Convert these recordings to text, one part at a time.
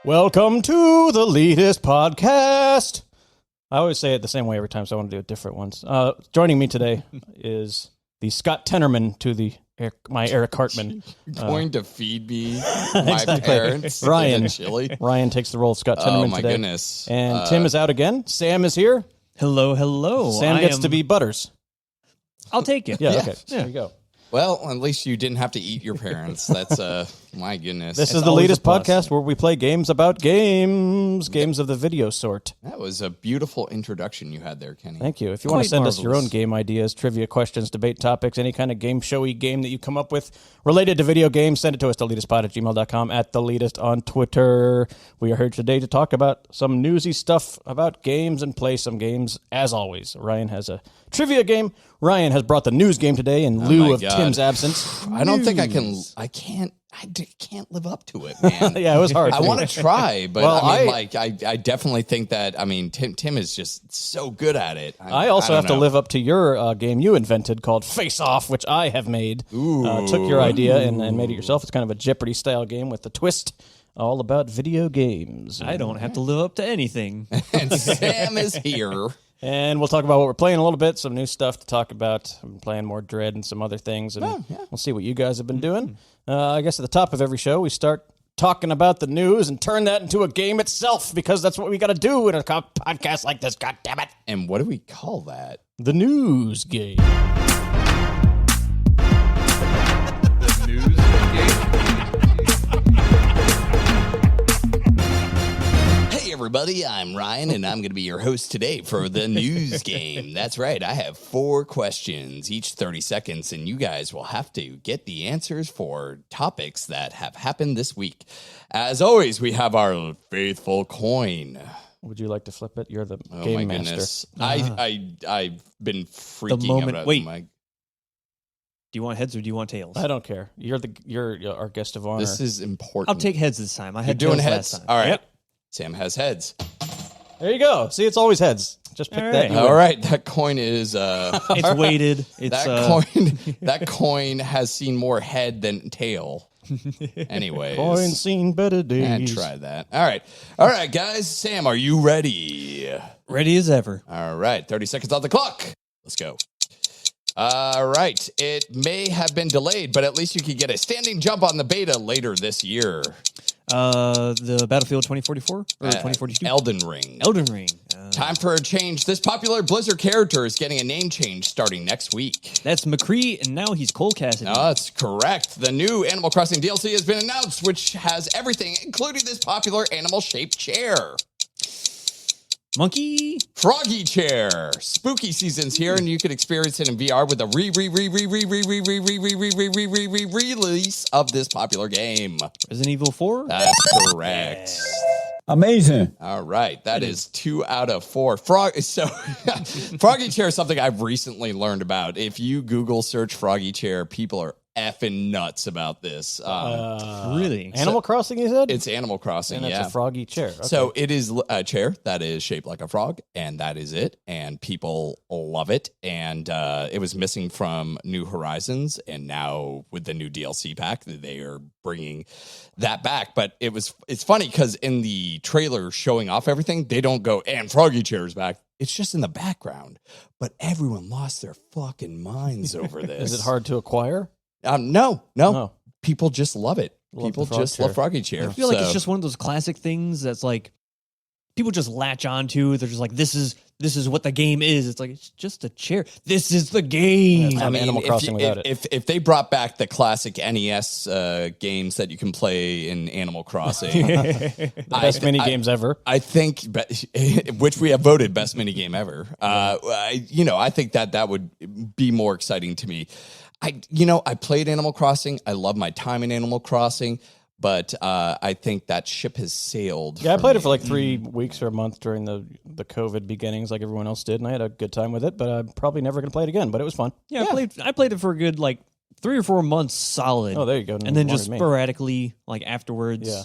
Welcome to the Leetist podcast. I always say it the same way every time, so I want to do it different ones. Joining me today is the Scott Tenorman to my Eric Hartman. Going to feed me my parents Ryan. in a chili? Ryan takes the role of Scott Tenorman Oh, my today. goodness. And Tim is out again. Sam is here. Hello, hello. Sam gets to be Butters. I'll take it. Yeah, Yeah. okay. There you go. Well, at least you didn't have to eat your parents. That's, my goodness. This is the always a Leetist plus. podcast where we play games about games of the video sort. That was a beautiful introduction you had there, Kenny. Thank you. If you want to Quite send us your own marvelous. game ideas, trivia questions, debate topics, any kind of game showy game that you come up with related to video games, send it to us, TheLeetistPod@gmail.com, at TheLeetist on Twitter. We are here today to talk about some newsy stuff about games and play some games, as always. Ryan has a trivia game. Ryan has brought the news game today in lieu my of God. Tim's absence. I don't think I can't live up to it, man. Yeah, it was hard. I want to try, but Well, I definitely think that, Tim is just so good at it. I also don't have to know. live up to your game you invented called Face Off, which I have made. Took your idea and made it yourself. It's kind of a Jeopardy-style game with a twist, all about video games. I don't have to live up to anything. And Sam is here. And we'll talk about what we're playing a little bit, some new stuff to talk about. I've been playing more Dread and some other things, and we'll see what you guys have been doing. I guess at the top of every show, we start talking about the news and turn that into a game itself, because that's what we got to do in a podcast like this, God damn it. And what do we call that? The news game. Hey everybody, I'm Ryan, and I'm going to be your host today for the news game. That's right, I have 4 questions, each 30 seconds, and you guys will have to get the answers for topics that have happened this week. As always, we have our faithful coin. Would you like to flip it? You're the Oh game my master. goodness. I've been freaking moment- out. wait. My, Do you want heads or do you want tails? I don't care. You're our guest of honor. this is important. I'll take heads this time. I You're had doing tails heads? last time. All right. Yep. Sam has heads. There you go. See, it's always heads. Just pick All that. right. you All win. right, that coin is... It's weighted. It's that coin has seen more head than tail. Anyways. Coin seen better days. And try that. All right, guys. Sam, are you ready? ready as ever. All right, 30 seconds on the clock. Let's go. All right. It may have been delayed, but at least you could get a standing jump on the beta later this year. The Battlefield 2044 or 2042. Elden Ring. Elden Ring. Time for a change. This popular Blizzard character is getting a name change starting next week. That's McCree, and now he's Cole Cassidy. No, that's correct. The new Animal Crossing DLC has been announced, which has everything, including this popular animal-shaped chair. Monkey. Froggy Chair. Spooky season's here, and you can experience it in VR with the release of this popular game. Resident Evil 4. That's correct. Amazing. All right, that is 2 out of 4. Froggy Chair is something I've recently learned about. If you Google search Froggy Chair, people are effing nuts about this. Really? Animal Crossing, you said? It's Animal Crossing, and it's yeah. a froggy chair. Okay. So it is a chair that is shaped like a frog, and that is it. And people love it. And it was missing from New Horizons, and now with the new DLC pack, they are bringing that back. But it's funny because in the trailer showing off everything, they don't go, and Froggy Chair's back. It's just in the background. But everyone lost their fucking minds over this. Is it hard to acquire? No. Oh. People just love it. Love People the frog just chair. love Froggy Chair. I feel like So- it's just one of those classic things that's like people just latch onto. They're just like, this is what the game is. It's like, it's just a chair. This is the game. Yeah, it's Animal Crossing without it. If they brought back the classic NES games that you can play in Animal Crossing, The best mini games ever. I think, which we have voted best mini game ever. I think that would be more exciting to me. I played Animal Crossing. I love my time in Animal Crossing, but I think that ship has sailed. Yeah, I played it for like 3 weeks or a month during the COVID beginnings, like everyone else did, and I had a good time with it. But I'm probably never going to play it again. But it was fun. Yeah, I played it for a good 3 or 4 months solid. Oh, there you go. And then More just than me. sporadically, afterwards. Yeah.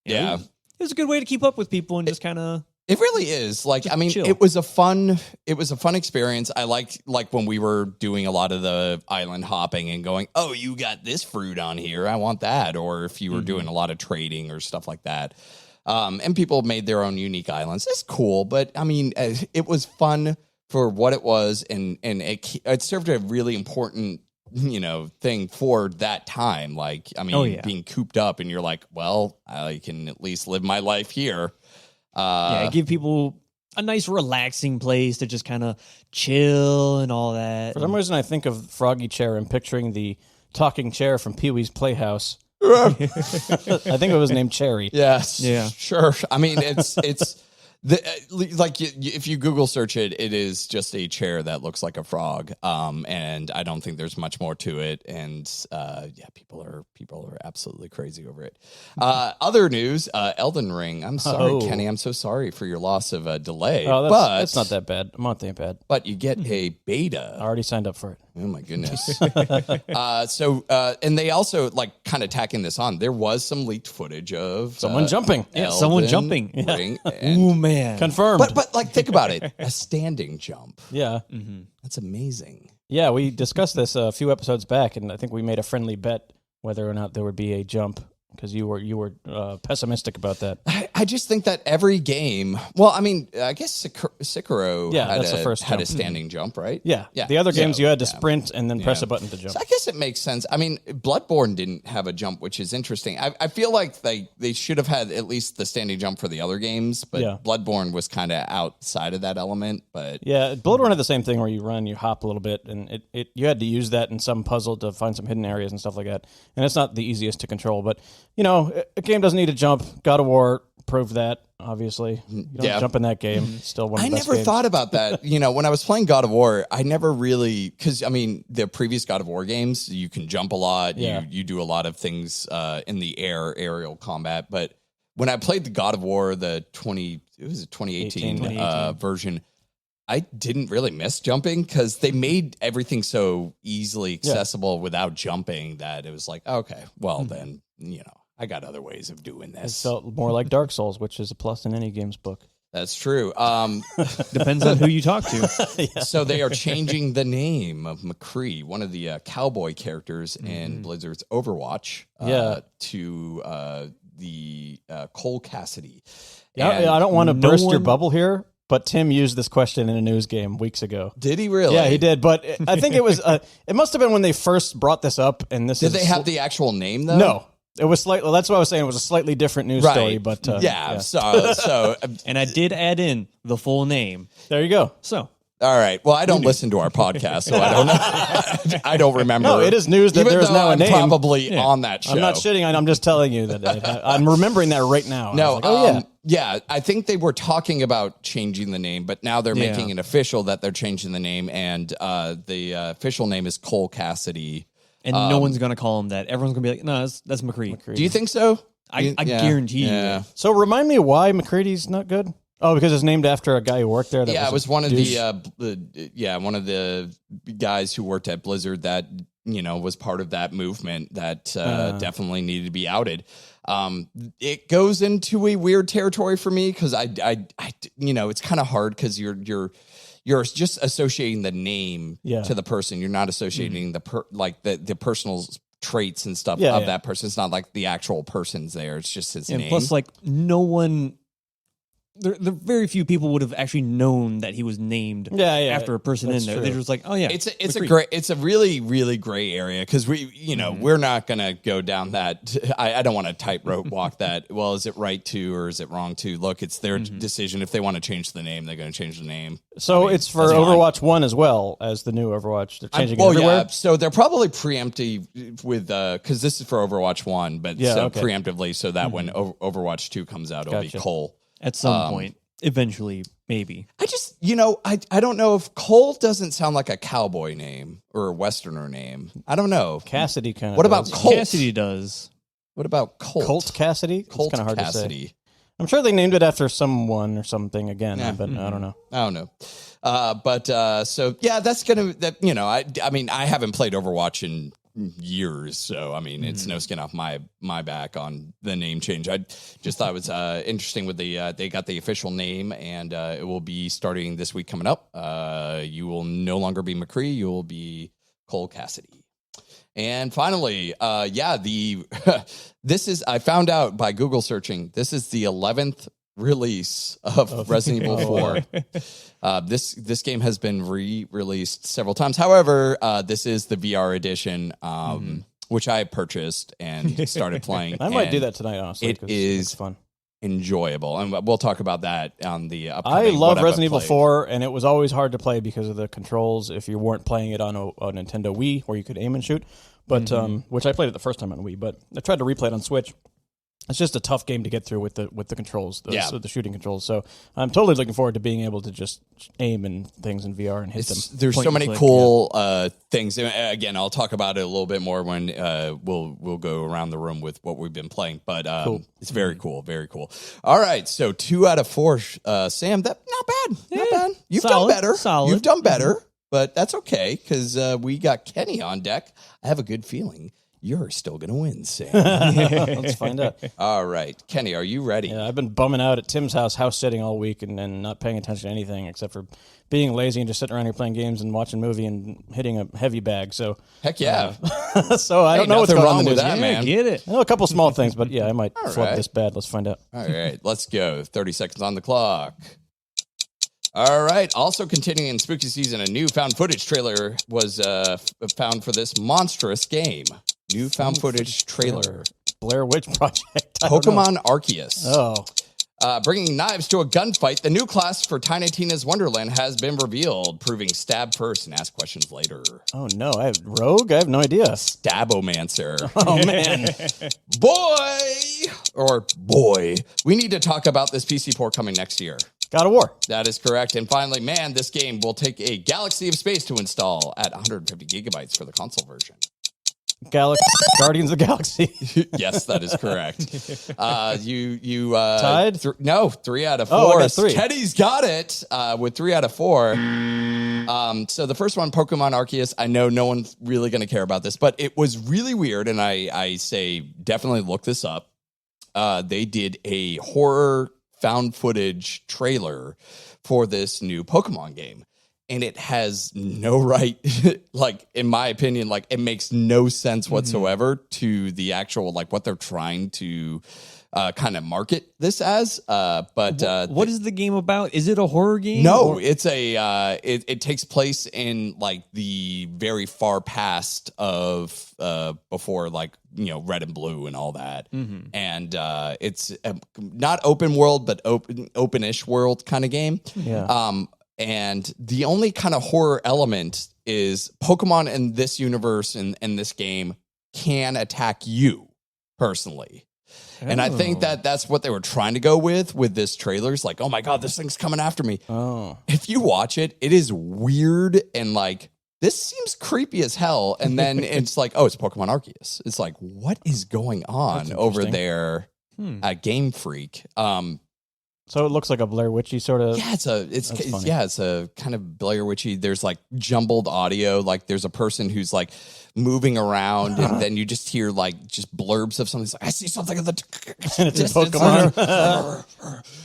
Yeah. It was a good way to keep up with people and just kind of. It really is. chill. It was a fun experience. I liked when we were doing a lot of the island hopping and going, oh, you got this fruit on here. I want that. Or if you were doing a lot of trading or stuff like that. And people made their own unique islands. It's cool, but I mean, it was fun for what it was, and it served a really important thing for that time. Like, I mean, being cooped up, and you're like, well, I can at least live my life here. Give people a nice relaxing place to just kind of chill and all that. For some reason, I think of Froggy Chair and picturing the talking chair from Pee-wee's Playhouse. I think it was named Cherry. Yes. Yeah. Sure. I mean, it's if you Google search it, it is just a chair that looks like a frog. And I don't think there's much more to it. And people are absolutely crazy over it. Other news, Elden Ring. I'm sorry, Kenny. I'm so sorry for your loss of a delay. Oh, that's not that bad. A month ain't bad. But you get a beta. I already signed up for it. Oh my goodness. And they also kind of tacking this on. There was some leaked footage of someone jumping. Yeah, someone jumping. Ring, Ooh, man. Confirmed. But think about it. A standing jump. Yeah. Mm-hmm. That's amazing. Yeah, we discussed this a few episodes back, and I think we made a friendly bet whether or not there would be a jump, because you were pessimistic about that. I just think that every game. Well, I mean, I guess Sekiro had a standing jump, right? Yeah. The other games you had to sprint and then press a button to jump. So I guess it makes sense. I mean, Bloodborne didn't have a jump, which is interesting. I feel like they should have had at least the standing jump for the other games, but Bloodborne was kind of outside of that element. But yeah, Bloodborne had the same thing where you run, you hop a little bit, and you had to use that in some puzzle to find some hidden areas and stuff like that. And it's not the easiest to control, but a game doesn't need to jump. God of War proved that, obviously. You don't jump in that game. It's still one of the best games. I never thought about that. When I was playing God of War, I never really, because, I mean, the previous God of War games, you can jump a lot. Yeah. You do a lot of things in the aerial combat. But when I played the God of War, the 2018 version, I didn't really miss jumping because they made everything so easily accessible without jumping that it was like, okay, well, then, I got other ways of doing this. It felt more like Dark Souls, which is a plus in any game's book. That's true. Depends on who you talk to. So they are changing the name of McCree, one of the cowboy characters in Blizzard's Overwatch, to the Cole Cassidy. I don't want to burst your bubble here, but Tim used this question in a news game weeks ago. Did he really? Yeah, he did. But I think it was. It must have been when they first brought this up. And did they have the actual name though? No. It was slightly. That's what I was saying. It was a slightly different news story, but So, and I did add in the full name. There you go. So, all right. Well, I don't listen to our podcast, so I don't know. I don't remember. No, it is news that there is now a name. Probably on that show. I'm not shitting on. I'm just telling you that I'm remembering that right now. No. I think they were talking about changing the name, but now they're making it official that they're changing the name, and the official name is Cole Cassidy. And no one's going to call him that. Everyone's going to be like, no, that's McCree. Do you think so? I guarantee you. So remind me why McCready's not good? Oh, because it's named after a guy who worked there. It was one of one of the guys who worked at Blizzard that, was part of that movement that definitely needed to be outed. It goes into a weird territory for me because it's kind of hard because you're just associating the name to the person. You're not associating the personal traits and stuff of that person. It's not like the actual person's there. It's just his name. Plus, no one. The very few people would have actually known that he was named after a person in there. True. They're just like, oh yeah, it's a really, really gray area because we're not gonna go down that. I don't want to tightrope walk that. Well, is it right to or is it wrong to? Look, it's their decision. If they want to change the name, they're going to change the name. So it's for Overwatch 1 as well as the new Overwatch. They're changing it everywhere. Yeah. So they're probably preemptive with because this is for Overwatch 1, but preemptively so that when Overwatch 2 comes out, it'll be Cole. At some point, eventually, maybe. I just, I don't know if Cole doesn't sound like a cowboy name or a Westerner name. I don't know. Cassidy kind of. What about Colt? Cassidy does. What about Colt? Colt Cassidy? Colt kind of hard Cassidy. to say. I'm sure they named it after someone or something again, but I don't know. I don't know. That's going to, I mean, I haven't played Overwatch in years, so I mean it's no skin off my back on the name change. I just thought it was interesting with they got the official name, and it will be starting this week coming up. You will no longer be McCree, you will be Cole Cassidy. And finally, this is, I found out by Google searching, this is the 11th release of Resident Evil 4. This game has been re-released several times. However, this is the VR edition, which I purchased and started playing. I might do that tonight, honestly. It is fun. Enjoyable, and we'll talk about that on the upcoming. I love Resident Evil 4, and it was always hard to play because of the controls if you weren't playing it on a Nintendo Wii, where you could aim and shoot, but which I played it the first time on Wii, but I tried to replay it on Switch. It's just a tough game to get through with the controls, the shooting controls. So I'm totally looking forward to being able to just aim and things in VR and hit them. There's so many cool things. Again, I'll talk about it a little bit more when we'll go around the room with what we've been playing. But cool. It's very cool, very cool. All right, so 2 out of 4, Sam. That not bad. You've done better. Solid. You've done better, but that's okay because we got Kenny on deck. I have a good feeling you're still going to win, Sam. Let's find out. All right. Kenny, are you ready? Yeah, I've been bumming out at Tim's house sitting all week and not paying attention to anything except for being lazy and just sitting around here playing games and watching a movie and hitting a heavy bag. So heck yeah. So I don't know what's going on with with that, man. Get it. I know a couple small things, but yeah, I might All flub right. this bad. Let's find out. All right. Let's go. 30 seconds on the clock. All right. Also continuing in spooky season, a new found footage trailer was found for this monstrous game. New found footage trailer. Blair Witch Project. I don't know. Pokemon Arceus. Oh. Bringing knives to a gunfight, the new class for Tiny Tina's Wonderland has been revealed, proving stab first and ask questions later. Oh, no. I have Rogue? I have no idea. Stabomancer. Oh, man. Boy. We need to talk about this PC port coming next year. God of War. That is correct. And finally, man, this game will take a galaxy of space to install at 150 gigabytes for the console version. Guardians of the Galaxy. Yes, that is correct. You tied? 3 out of 4. Oh, I got 3. Teddy's got it with 3 out of 4. So the first one, Pokemon Arceus, I know no one's really going to care about this, but it was really weird, and I say definitely look this up. They did a horror found footage trailer for this new Pokemon game. And it has no right, like, in my opinion, like, it makes no sense whatsoever to the actual, like, what they're trying to kind of market this as. But what is the game about? Is it a horror game? No, it's it takes place in, like, the very far past of before, like, Red and Blue and all that. And it's not open world, but open-ish world kind of game. Yeah. And the only kind of horror element is Pokemon in this universe and this game can attack you personally. And I think that's what they were trying to go with this trailer. It's like, oh my God, this thing's coming after me. Oh. If you watch it, it is weird and like, this seems creepy as hell. And then it's like, oh, it's Pokemon Arceus. It's like, what is going on over there at Game Freak? So it looks like a Blair Witchy sort of. Yeah, it's a kind of Blair Witchy. There's like jumbled audio. Like there's a person who's like moving around, and then you just hear like just blurbs of something. It's like, I see something in the and it's a Pokemon.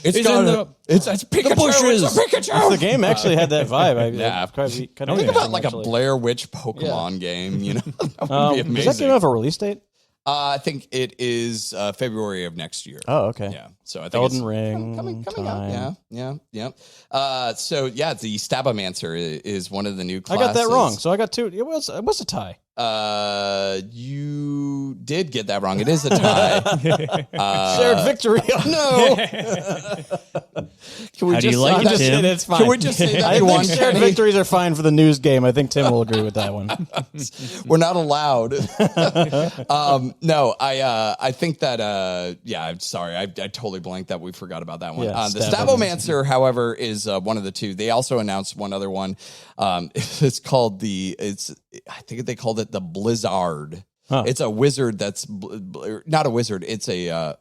It's Pikachu. The bushes. It's a Pikachu. The game actually had that vibe. Yeah. Kind of Think about like a Blair Witch Pokemon game. That would be amazing. Does that game have a release date? I think it is February of next year. Oh, okay. Yeah. So I think Elden it's Ring coming time. out. Yeah. So yeah, the Stabomancer is one of the new classes. I got that wrong. So I got 2. It was a tie. You did get that wrong. It is a tie. Shared victory. Oh no. Can we just say it's fine. Can we just say that I you won, think shared Kenny? victories are fine for the news game. I think Tim will agree with that one. We're not allowed. No, I think that I'm sorry. I totally blanked that. We forgot about that one. Yeah, The Stabomancer, however, is one of the 2. They also announced one other one. It's called I think they called it the Blizzard. Huh. It's a wizard that's not a wizard. It's a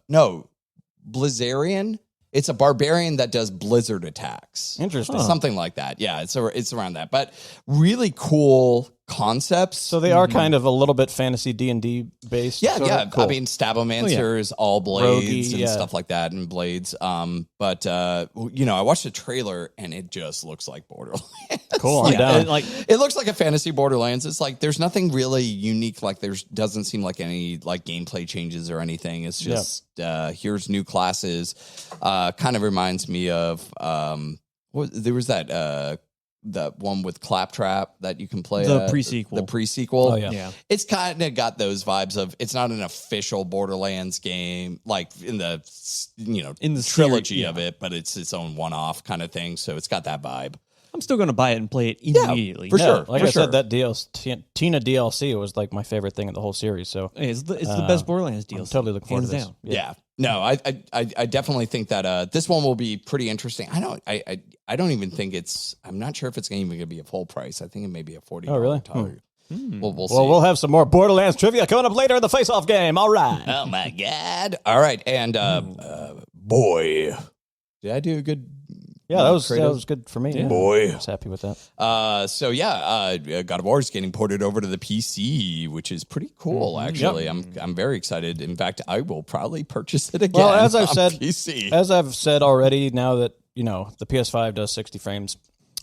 Blizzarian. It's a barbarian that does blizzard attacks. Interesting. Something like that. Yeah, it's around that. But really cool concepts. So they are kind of a little bit fantasy D&D based. Yeah, sorta? yeah. Cool. I mean, Stabomancers, all blades Roguey, and stuff like that, and blades. But I watched the trailer and it just looks like Borderlands. Cool. I'm down. It looks like a fantasy Borderlands. It's like there's nothing really unique. Like doesn't seem like any like gameplay changes or anything. It's just here's new classes. Kind of reminds me of there was that one with Claptrap that you can play. The pre-sequel. The pre-sequel. Oh, yeah. It's kind of got those vibes of it's not an official Borderlands game like in the In the trilogy series, of it, but it's its own one-off kind of thing. So it's got that vibe. I'm still going to buy it and play it immediately. for sure. Like for I sure. said, that Tina DLC was like my favorite thing in the whole series. So It's the best Borderlands DLC. I'm totally looking forward hands to this. down. Yeah. No, I definitely think that this one will be pretty interesting. I don't even think I'm not sure if it's even going to be a full price. I think it may be a $40. Oh, really? We'll see. Well, we'll have some more Borderlands trivia coming up later in the face-off game. All right. Oh my God. All right. And boy, did I do a good? Yeah, that was good for me. Yeah. Boy. I was happy with that. God of War is getting ported over to the PC, which is pretty cool. Actually, I'm very excited. In fact, I will probably purchase it again. Well, as I've on said, PC. as I've said already, now that the PS5 does 60 frames,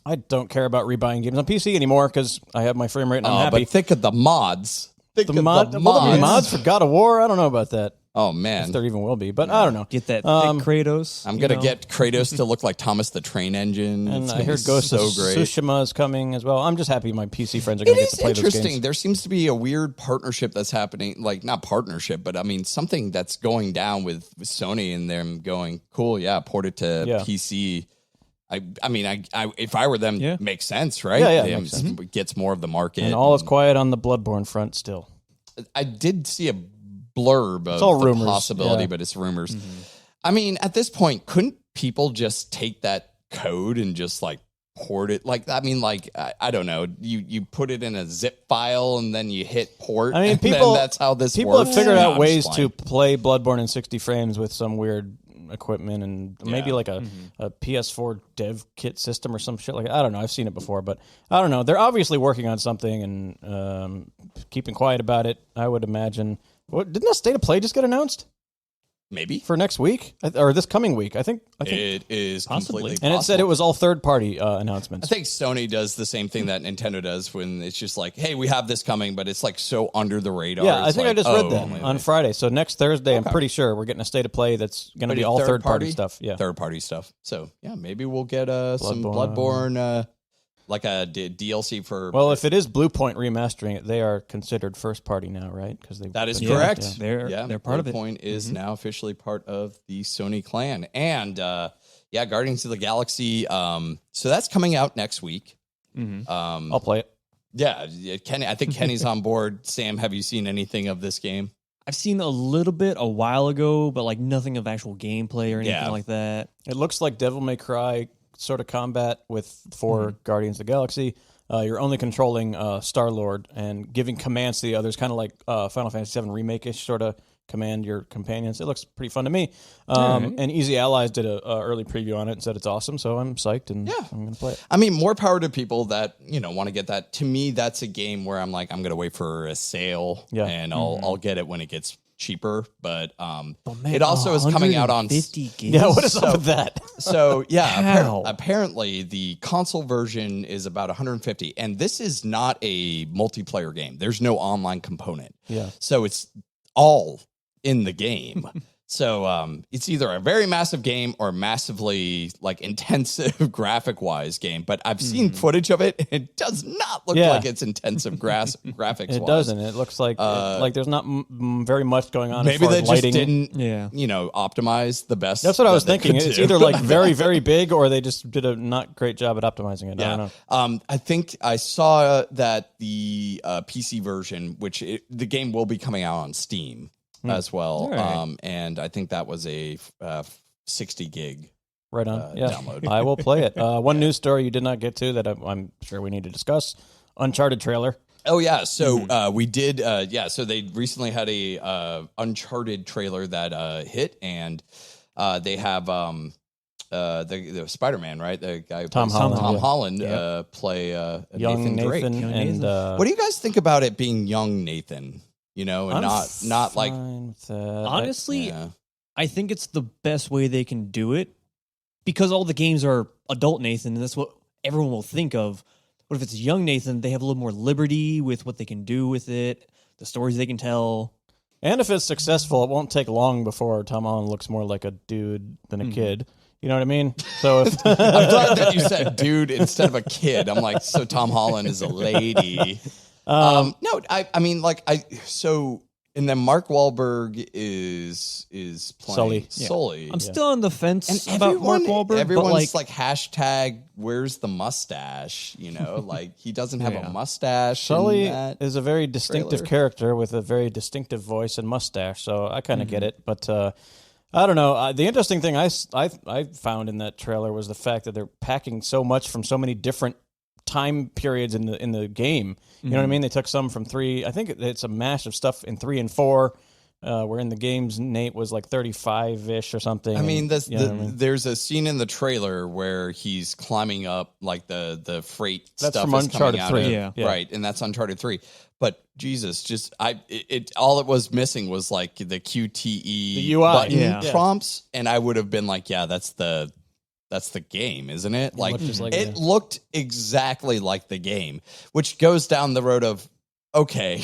I don't care about rebuying games on PC anymore because I have my frame rate and I'm happy. But think of the mods. The mods for God of War. I don't know about that. Oh man, If there even will be, but I don't know. Get that thick Kratos. I'm gonna get Kratos to look like Thomas the Train Engine. And It's I gonna hear be Ghost so of great. Tsushima is coming as well. I'm just happy my PC friends are going It to get is to play those interesting. games. There seems to be a weird partnership that's happening. Like not partnership, but I mean something that's going down with Sony and them going, cool, yeah, port it to PC. I mean, if I were them, makes sense, right? Yeah, it makes sense. Gets more of the market. And all is quiet on the Bloodborne front still. I did see a blurb of all the rumors, possibility, yeah. but it's rumors. I mean, at this point, couldn't people just take that code and just like port it? Like, I mean, like I don't know. You put it in a zip file and then you hit port. I mean, and people. then that's how this people works. have figured No, out I'm ways just to playing. play Bloodborne in 60 frames with some weird equipment and maybe like a PS4 dev kit system or some shit like that. I don't know. I've seen it before, but I don't know. They're obviously working on something and keeping quiet about it. I would imagine. Didn't the State of Play just get announced Maybe for next week or this coming week? I think it is Possibly. completely and it said it possible. was all third-party I announcements. think Sony does the same thing that Nintendo does when it's just like, hey, we have this coming, but it's like so under the radar. Yeah, I It's think like, I just read that wait. on Friday. So next Thursday, I'm pretty sure we're getting a State of Play that's going to be all third-party stuff. Yeah, third-party stuff. So yeah, maybe we'll get some Bloodborne. Bloodborne, like a DLC for. Well, if it is Blue Point remastering it, they are considered first-party now, right? Because that is yeah, correct. yeah. They're part of it. Blue Point is now officially part of the Sony clan, and Guardians of the Galaxy. So that's coming out next week. I'll play it. Yeah, Kenny. I think Kenny's on board. Sam, have you seen anything of this game? I've seen a little bit a while ago, but like nothing of actual gameplay or anything like that. It looks like Devil May Cry sort of combat for Guardians of the Galaxy. You're only controlling Star-Lord and giving commands to the others, kind of like Final Fantasy VII Remake-ish sort of command your companions. It looks pretty fun to me. And Easy Allies did a early preview on it and said it's awesome, so I'm psyched and I'm going to play it. I mean, more power to people that want to get that. To me, that's a game where I'm like, I'm going to wait for a sale and I'll get it when it gets cheaper. But it also is coming out on 50 gigs. Yeah, what is up with that? So yeah, How? apparently the console version is about 150, and this is not a multiplayer game. There's no online component. Yeah. So it's all in the game. So it's either a very massive game or massively like intensive graphic wise game. But I've seen footage of it. It does not look like it's intensive graphics. It doesn't. It looks like there's not very much going on. Maybe as far they as just lighting. didn't, Yeah. optimize the best. That's what I was that they thinking. could It's do. either like very, very big, or they just did a not great job at optimizing it. I don't know. I think I saw that the PC version, which the game will be coming out on Steam as well. Right. And I think that was a 60 gig. Right on. download. I will play it. One news story you did not get to that I'm sure we need to discuss. Uncharted trailer. Oh yeah, so we did. So they recently had a Uncharted trailer that hit, and they have the Spider-Man, right? The guy who Tom plays Holland, Tom yeah. Holland play young Drake. Nathan, and What do you guys think about it being young Nathan? You know, and I'm not like fine with that. Honestly, yeah. I think it's the best way they can do it because all the games are adult Nathan, and that's what everyone will think of. But if it's young Nathan, they have a little more liberty with what they can do with it, the stories they can tell. And if it's successful, it won't take long before Tom Holland looks more like a dude than a kid. You know what I mean? So if I'm glad that you said dude instead of a kid. I'm like, so Tom Holland is a lady. No, I mean, like, and then Mark Wahlberg is playing Sully. I'm still on the fence And about Mark Wahlberg. Everyone's but like hashtag where's the mustache? You know, like he doesn't have a mustache. Sully in that is a very distinctive trailer. character with a very distinctive voice and mustache, so I kind of get it. But I don't know. The interesting thing I found in that trailer was the fact that they're packing so much from so many different time periods in the game. You know what I mean? They took some from 3. I think it's a mash of stuff in 3 and 4. Where in the games Nate was like 35-ish or something. I mean, you know what I mean? there's a scene in the trailer where he's climbing up like the freight That's stuff from is Uncharted coming out 3. of- Yeah. right, and that's Uncharted 3. But Jesus, just all it was missing was like the QTE The UI. button Yeah. prompts, and I would have been like, yeah, that's the game, isn't it? Like looked just like it it. looked exactly like the game, which goes down the road of okay,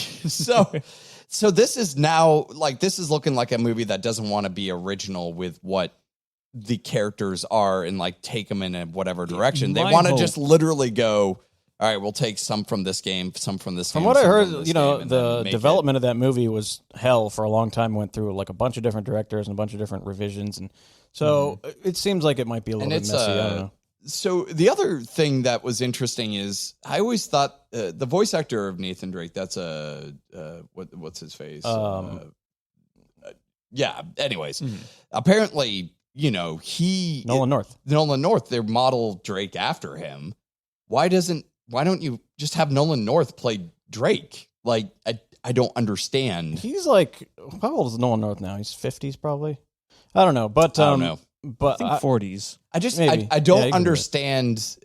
so this is now like this is looking like a movie that doesn't want to be original with what the characters are and like take them in a whatever direction. They My want to hope- just literally go, all right, we'll take some from this game, some from this From game. what I some heard, from this you know, game, and then the make development of that movie was hell for a long time. Went through like a bunch of different directors and a bunch of different revisions, and so it seems like it might be a little And bit it's, messy. I don't know. So the other thing that was interesting is I always thought the voice actor of Nathan Drake. That's what's his face? Yeah. Anyways, apparently, you know, Nolan North. Nolan North. They model Drake after him. Why don't you just have Nolan North play Drake? Like I don't understand. He's like, how old is Nolan North now? He's 50s probably. I don't know, but I don't know. But I think 40s. I just Maybe. I Yeah, don't you can do it. understand.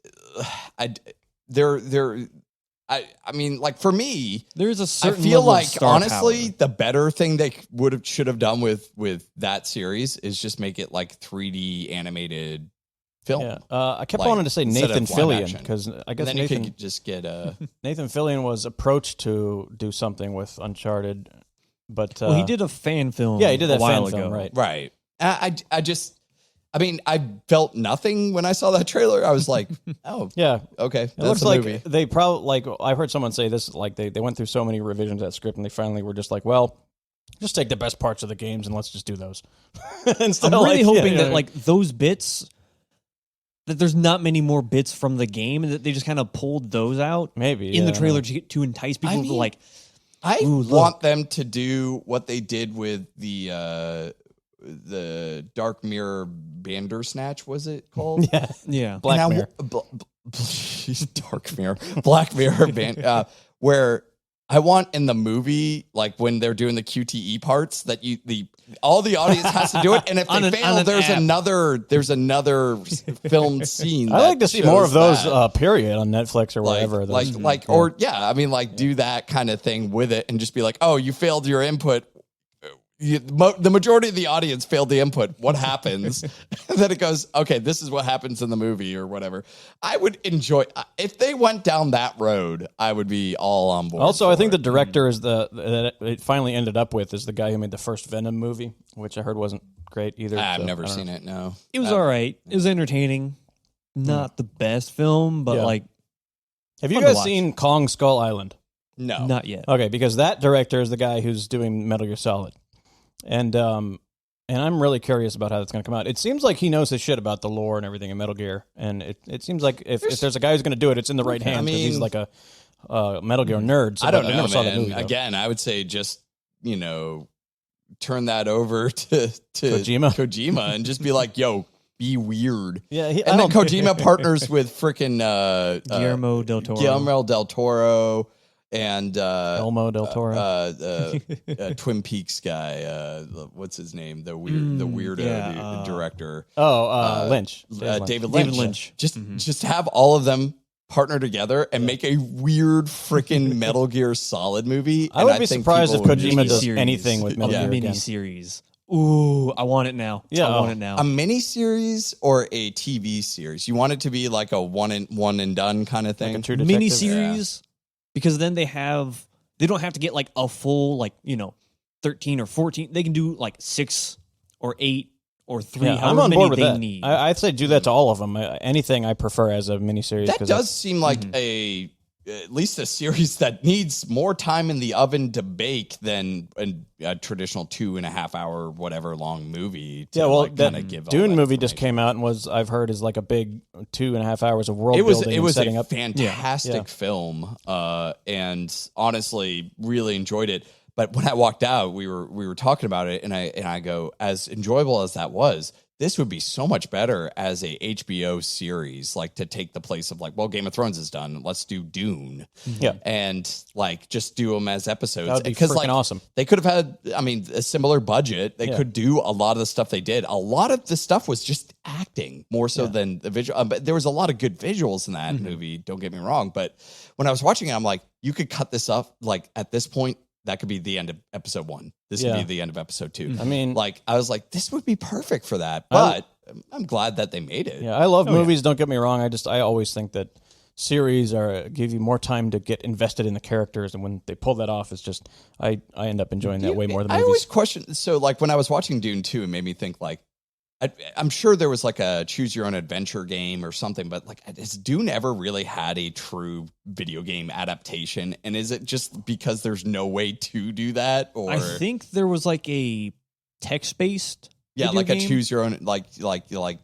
I mean, like for me, There's a I certain feel level of like star honestly, power. the better thing they should have done with that series is just make it like 3D animated film. yeah, I kept Like, wanting to say instead of Nathan live Fillion action. because I And guess then Nathan you could just get Nathan Fillion was approached to do something with Uncharted, but Well, he did a fan film. Yeah, he did that a while fan ago. film, right? right. I mean, I felt nothing when I saw that trailer. I was like, oh, Yeah, okay, it that's looks a like movie. they probably like I've heard someone say this like they went through so many revisions of that script and they finally were just like, well, just take the best parts of the games and let's just do those. Instead I'm of, really like, hoping yeah, that like those bits, that there's not many more bits from the game, and that they just kind of pulled those out maybe in the yeah. trailer to entice people to mean, like. I Ooh, look. want them to do what they did with the Dark Mirror Bandersnatch. Was it called? Yeah, Yeah, Black And I Mirror. Dark Mirror, Black Mirror band, where I want in the movie, like when they're doing the QTE parts, that all the audience has to do it, and if On they an- fail, on an there's app. another filmed scene. I like to see more of those that. period on Netflix or wherever. Do that kind of thing with it, and just be like, oh, you failed your input. The majority of the audience failed the input. What happens? And then it goes, okay, this is what happens in the movie or whatever. I would enjoy if they went down that road. I would be all on board. Also, I think for the it. director is that it finally ended up with is the guy who made the first Venom movie, which I heard wasn't great either. I've so, never I don't seen know. it. No, it was all right. It was entertaining. Not the best film, but Yeah. like Have you Fun to guys watch. seen Kong Skull Island? No, not yet. Okay, because that director is the guy who's doing Metal Gear Solid, and I'm really curious about how that's going to come out. It seems like he knows his shit about the lore and everything in Metal Gear, and it seems like if there's a guy who's going to do it, it's in the right hands because he's mean- like a Metal Gear nerd. So I don't I know, never saw that man. movie, though. Again, I would say just turn that over to Kojima and just be like, yo, be weird. Yeah, And then Kojima partners with freaking Guillermo del Toro. Guillermo del Toro, and Elmo del Toro, Twin Peaks guy. What's his name? The weirdo director. Lynch. David Lynch. Just have all of them partner together and make a weird freaking Metal Gear Solid movie. I would be surprised if Kojima does anything with Metal Gear again. Miniseries. Ooh, I want it now. Yeah, I want it now. A miniseries or a TV series? You want it to be like a one and done kind of thing? Like a True Detective? Miniseries, because then they don't have to get like a full 13 or 14. They can do like 6 or 8 or 3. Yeah, I'm on board with that. Need. I'd say do that to all of them. Anything I prefer as a miniseries. That does seem like at least a series that needs more time in the oven to bake than a traditional 2.5 hour whatever long movie. Yeah, well, that give Dune movie just came out and I've heard is like a big 2.5 hours of world building. It was setting a up. fantastic film, and honestly, really enjoyed it. But when I walked out, we were talking about it, and I go, as enjoyable as that was, this would be so much better as a HBO series, like to take the place of like, well, Game of Thrones is done. Let's do Dune. Yeah. And like just do them as episodes. That would be freaking awesome. They could have had, a similar budget. They could do a lot of the stuff they did. A lot of the stuff was just acting more so than the visual. But there was a lot of good visuals in that movie. Don't get me wrong. But when I was watching it, I'm like, you could cut this up. Like at this point, that could be the end of episode 1. This could be the end of episode 2. I mean, like, I was like, this would be perfect for that. But I'm glad that they made it. Yeah, I love movies. Don't get me wrong. I always think that series give you more time to get invested in the characters, and when they pull that off, it's just I end up enjoying that way more than movies. I always question. So, like when I was watching Dune 2, it made me think like, I'm sure there was like a choose your own adventure game or something, but like, has Dune ever really had a true video game adaptation? And is it just because there's no way to do that? Or I think there was like a text-based like game. a choose your own, like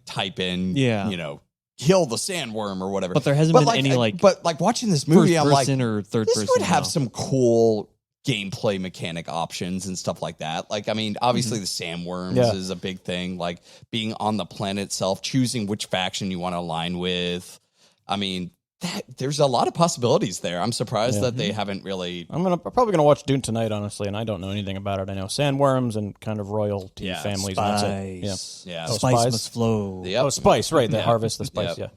type in, kill the sandworm or whatever. But there hasn't been any but like watching this movie, I'm like, or third this person would have some cool gameplay mechanic options and stuff like that. Like, I mean, obviously the sandworms is a big thing, like being on the planet itself, choosing which faction you want to align with. I mean, there's a lot of possibilities there. I'm surprised that they haven't really. I'm probably gonna watch Dune tonight, honestly, and I don't know anything about it. I know sandworms and kind of royalty families. Spice. And that's it. Yeah. Spice must flow. Yep. Oh, spice, right? They harvest the spice. Yep.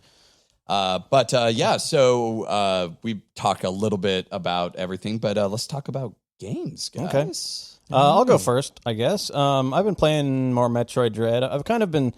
So we talk a little bit about everything, but let's talk about games, guys. Okay. I'll go first, I guess. I've been playing more Metroid Dread. I've kind of been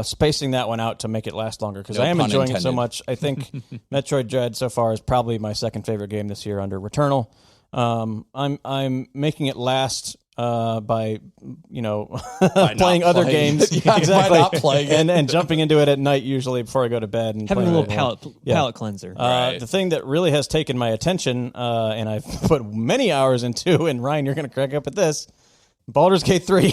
spacing that one out to make it last longer because I am enjoying it so much. I think Metroid Dread so far is probably my second favorite game this year under Returnal. I'm making it last by playing other games exactly, by not playing it. and jumping into it at night usually before I go to bed and having a little palate cleanser. The thing that really has taken my attention and I've put many hours into, and Ryan, you're going to crack up at this, Baldur's Gate 3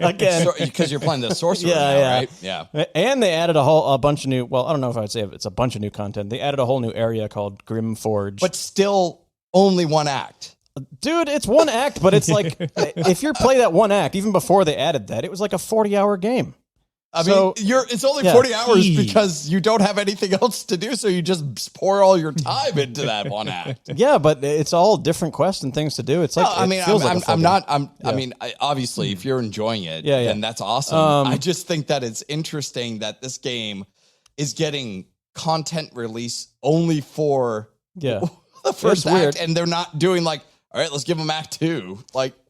again, because you're playing the sorcerer now, right? Yeah, and they added a bunch of new. Well, I don't know if I'd say it's a bunch of new content. They added a whole new area called Grimforge, but still only one act. Dude, it's one act, but it's like if you play that one act, even before they added that, it was like a 40-hour game. I mean, it's only 40 hours because you don't have anything else to do, so you just pour all your time into that one act. Yeah, but it's all different quests and things to do. It's like obviously, if you're enjoying it, then that's awesome. I just think that it's interesting that this game is getting content release only for the first act, and they're not doing like, all right, let's give them Act 2,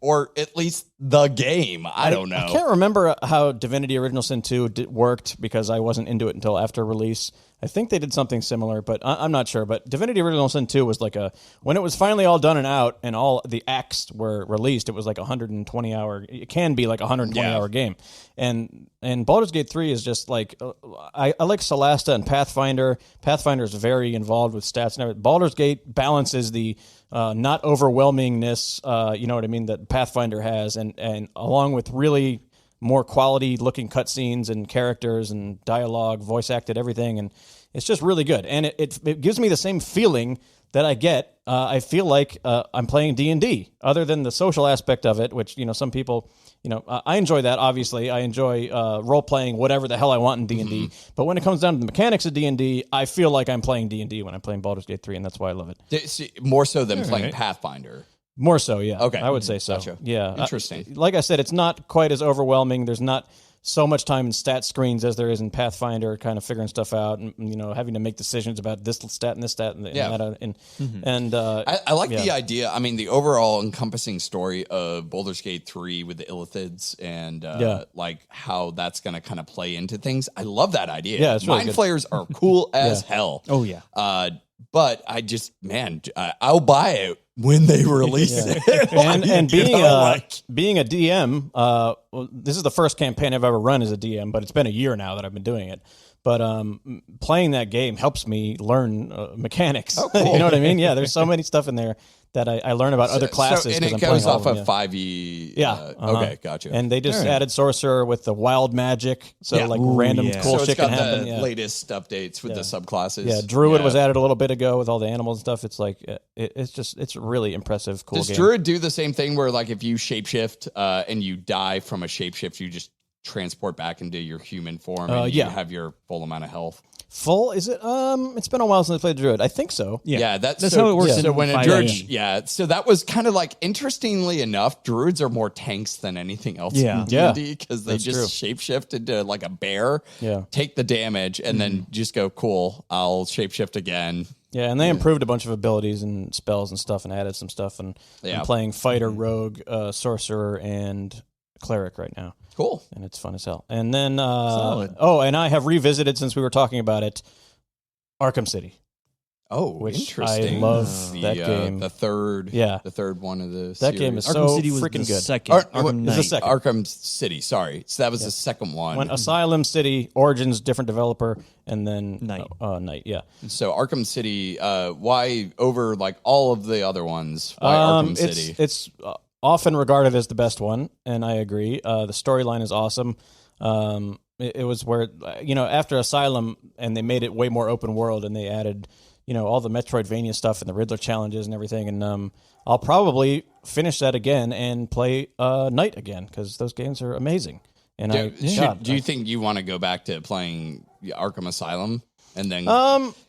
or at least the game. I don't know. I can't remember how Divinity Original Sin 2 worked because I wasn't into it until after release. I think they did something similar, but I'm not sure. But Divinity Original Sin 2 was like when it was finally all done and out and all the acts were released, it was like 120 hour. It can be like a 120 hour game. And Baldur's Gate 3 is just like, I like Solasta and Pathfinder. Pathfinder is very involved with stats and everything. Baldur's Gate balances the not overwhelmingness, you know what I mean, that Pathfinder has, and along with really more quality looking cutscenes and characters and dialogue, voice acted, everything, and it's just really good. And it gives me the same feeling that I get. I feel like I'm playing D&D, other than the social aspect of it, which some people I enjoy that. Obviously, I enjoy role playing whatever the hell I want in D&D. But when it comes down to the mechanics of D&D, I feel like I'm playing D&D when I'm playing Baldur's Gate 3, and that's why I love it. More so than playing Pathfinder. More so, yeah. Okay. I would say so. Gotcha. Yeah. Interesting. Like I said, it's not quite as overwhelming. There's not so much time in stat screens as there is in Pathfinder, kind of figuring stuff out and having to make decisions about this stat and this stat and that. I like the idea. I mean, the overall encompassing story of Baldur's Gate 3 with the Illithids and like how that's going to kind of play into things. I love that idea. Yeah, it's really Mind good. Flayers are cool as hell. Oh, yeah. But I just, I'll buy it when they release it. and being a DM, this is the first campaign I've ever run as a DM, but it's been a year now that I've been doing it. But playing that game helps me learn mechanics. Oh, cool. You know what I mean? Yeah, there's so many stuff in there that I learn about other classes. And it I'm goes playing off all of 5e. Yeah. Okay, gotcha. And they just added Sorcerer with the wild magic, so random cool so shit it's got can happen. the latest updates with the subclasses. Yeah, Druid was added a little bit ago with all the animals and stuff. It's like it's really impressive, cool Does game. Druid do the same thing where like if you shapeshift and you die from a shapeshift, you just transport back into your human form and you have your full amount of health? Full? Is it? It's been a while since I played Druid. I think so. Yeah, that's how it works. So in when a 5e. Druid, so that was kind of like, interestingly enough, Druids are more tanks than anything else in D&D because they just shapeshift into like a bear, take the damage, and then just go, cool, I'll shapeshift again. Yeah, and they improved a bunch of abilities and spells and stuff and added some stuff. And I'm playing Fighter, Rogue, Sorcerer, and Cleric right now. Cool. And it's fun as hell. And then, Solid. and I have revisited, since we were talking about it, Arkham City. Oh, which interesting. I love that game. The third one of the That game is so Arkham City was freaking the good. second. Arkham Knight. the second. Arkham City, sorry. So that was the second one. When Asylum City, Origins, different developer, and then Night, yeah. So Arkham City, why over like all of the other ones? Why Arkham City? It's often regarded as the best one, and I agree. The storyline is awesome. It was where, after Asylum, and they made it way more open world, and they added, all the Metroidvania stuff and the Riddler challenges and everything. And I'll probably finish that again and play Night again, because those games are amazing. And do you think you want to go back to playing Arkham Asylum? And then,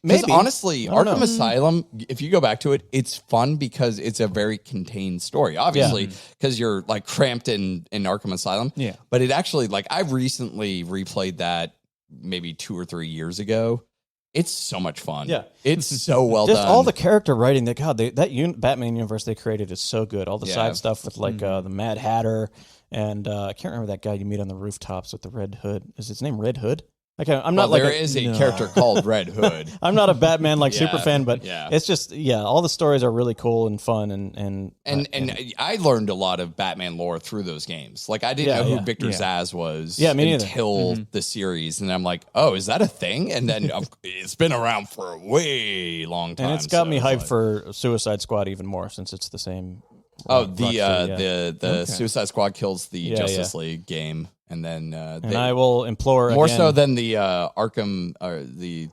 maybe. Honestly, Arkham Asylum, if you go back to it, it's fun because it's a very contained story. Obviously, because you're like cramped in Arkham Asylum. Yeah. But it actually, like, I've recently replayed that maybe 2 or 3 years ago. It's so much fun. Yeah. It's so well Just done. all the character writing, Batman universe they created is so good. All the side stuff with like the Mad Hatter, and I can't remember that guy you meet on the rooftops with the red hood. Is his name Red Hood? Okay, I'm not there is a character called Red Hood. I'm not a Batman super fan, but yeah. it's just all the stories are really cool and fun and I learned a lot of Batman lore through those games. Like I didn't know who Victor Zsasz was until the series, and I'm like, oh, is that a thing? And then it's been around for a way long time. And it's got me hyped for Suicide Squad even more, since it's the same. Oh, the Suicide Squad kills the Justice League game. And then, and I will implore more again, so than the Arkham or the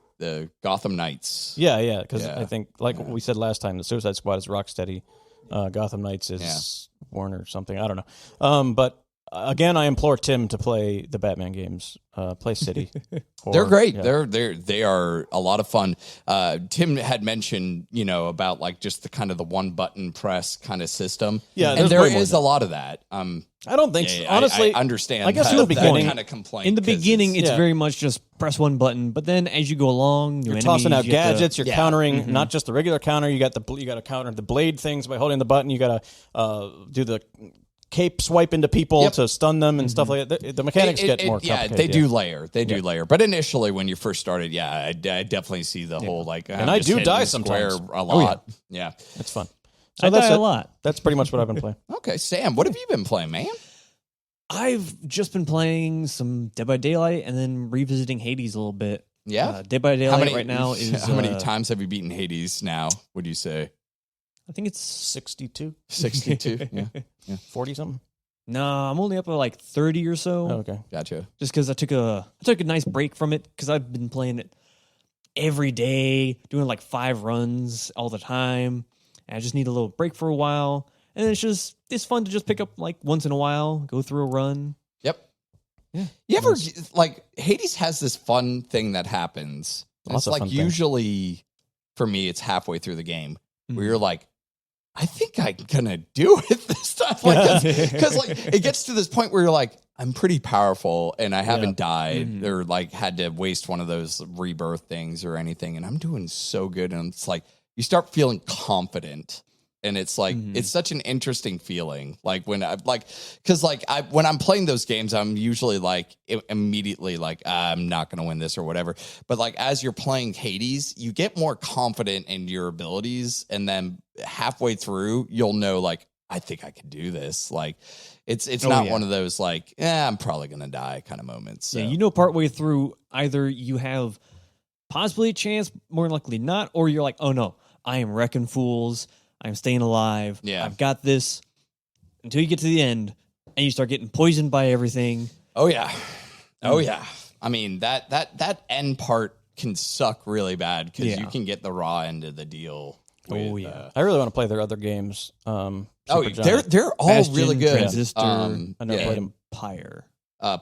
Gotham Knights. Yeah, because I think, like we said last time, the Suicide Squad is Rocksteady, Gotham Knights is Warner something. I don't know. But again, I implore Tim to play the Batman games. Play City. They're great. Yeah. They are a lot of fun. Tim had mentioned, about like just the kind of the one button press kind of system. Yeah, and there is a lot of that. I don't think so. Honestly, I understand. I guess in the beginning, kind of complaint. In the beginning, it's very much just press one button, but then as you go along, you're tossing out gadgets. You're countering not just the regular counter. You got to counter the blade things by holding the button. You got to do the cape swipe into people to stun them and stuff like that. The mechanics get more complicated. Yeah, they do layer. They do layer. But initially, when you first started, I definitely see the whole like. And I do die sometimes a lot. Yeah, it's fun. So I die a lot. That's pretty much what I've been playing. Okay, Sam, what have you been playing, man? I've just been playing some Dead by Daylight and then revisiting Hades a little bit. Yeah, Dead by Daylight right now is... How many times have you beaten Hades now, would you say? I think it's 62. 62, yeah. 40-something? No, I'm only up at like 30 or so. Oh, okay. Gotcha. Just because I took a nice break from it because I've been playing it every day, doing like 5 runs all the time. And I just need a little break for a while. And it's fun to just pick up like once in a while, go through a run. Yep. Yeah. You ever like Hades has this fun thing that happens. It's like usually for me, it's halfway through the game where you're like, I think I'm gonna do it this time. Like, because like it gets to this point where you're like, I'm pretty powerful and I haven't died or like had to waste one of those rebirth things or anything, and I'm doing so good. And it's like you start feeling confident. And it's like it's such an interesting feeling. Like when I when I'm playing those games, I'm usually like immediately like I'm not going to win this or whatever. But like as you're playing Hades, you get more confident in your abilities, and then halfway through, you'll know like I think I can do this. Like it's not one of those like I'm probably going to die kind of moments. So. Yeah, partway through, either you have possibly a chance, more likely not, or you're like, oh no, I am wrecking fools. I'm staying alive. Yeah. I've got this until you get to the end and you start getting poisoned by everything. Oh yeah. Oh yeah. I mean, that end part can suck really bad because you can get the raw end of the deal. With, I really want to play their other games. They're all Bastion, really good. Transistor, I never played them. Pyre.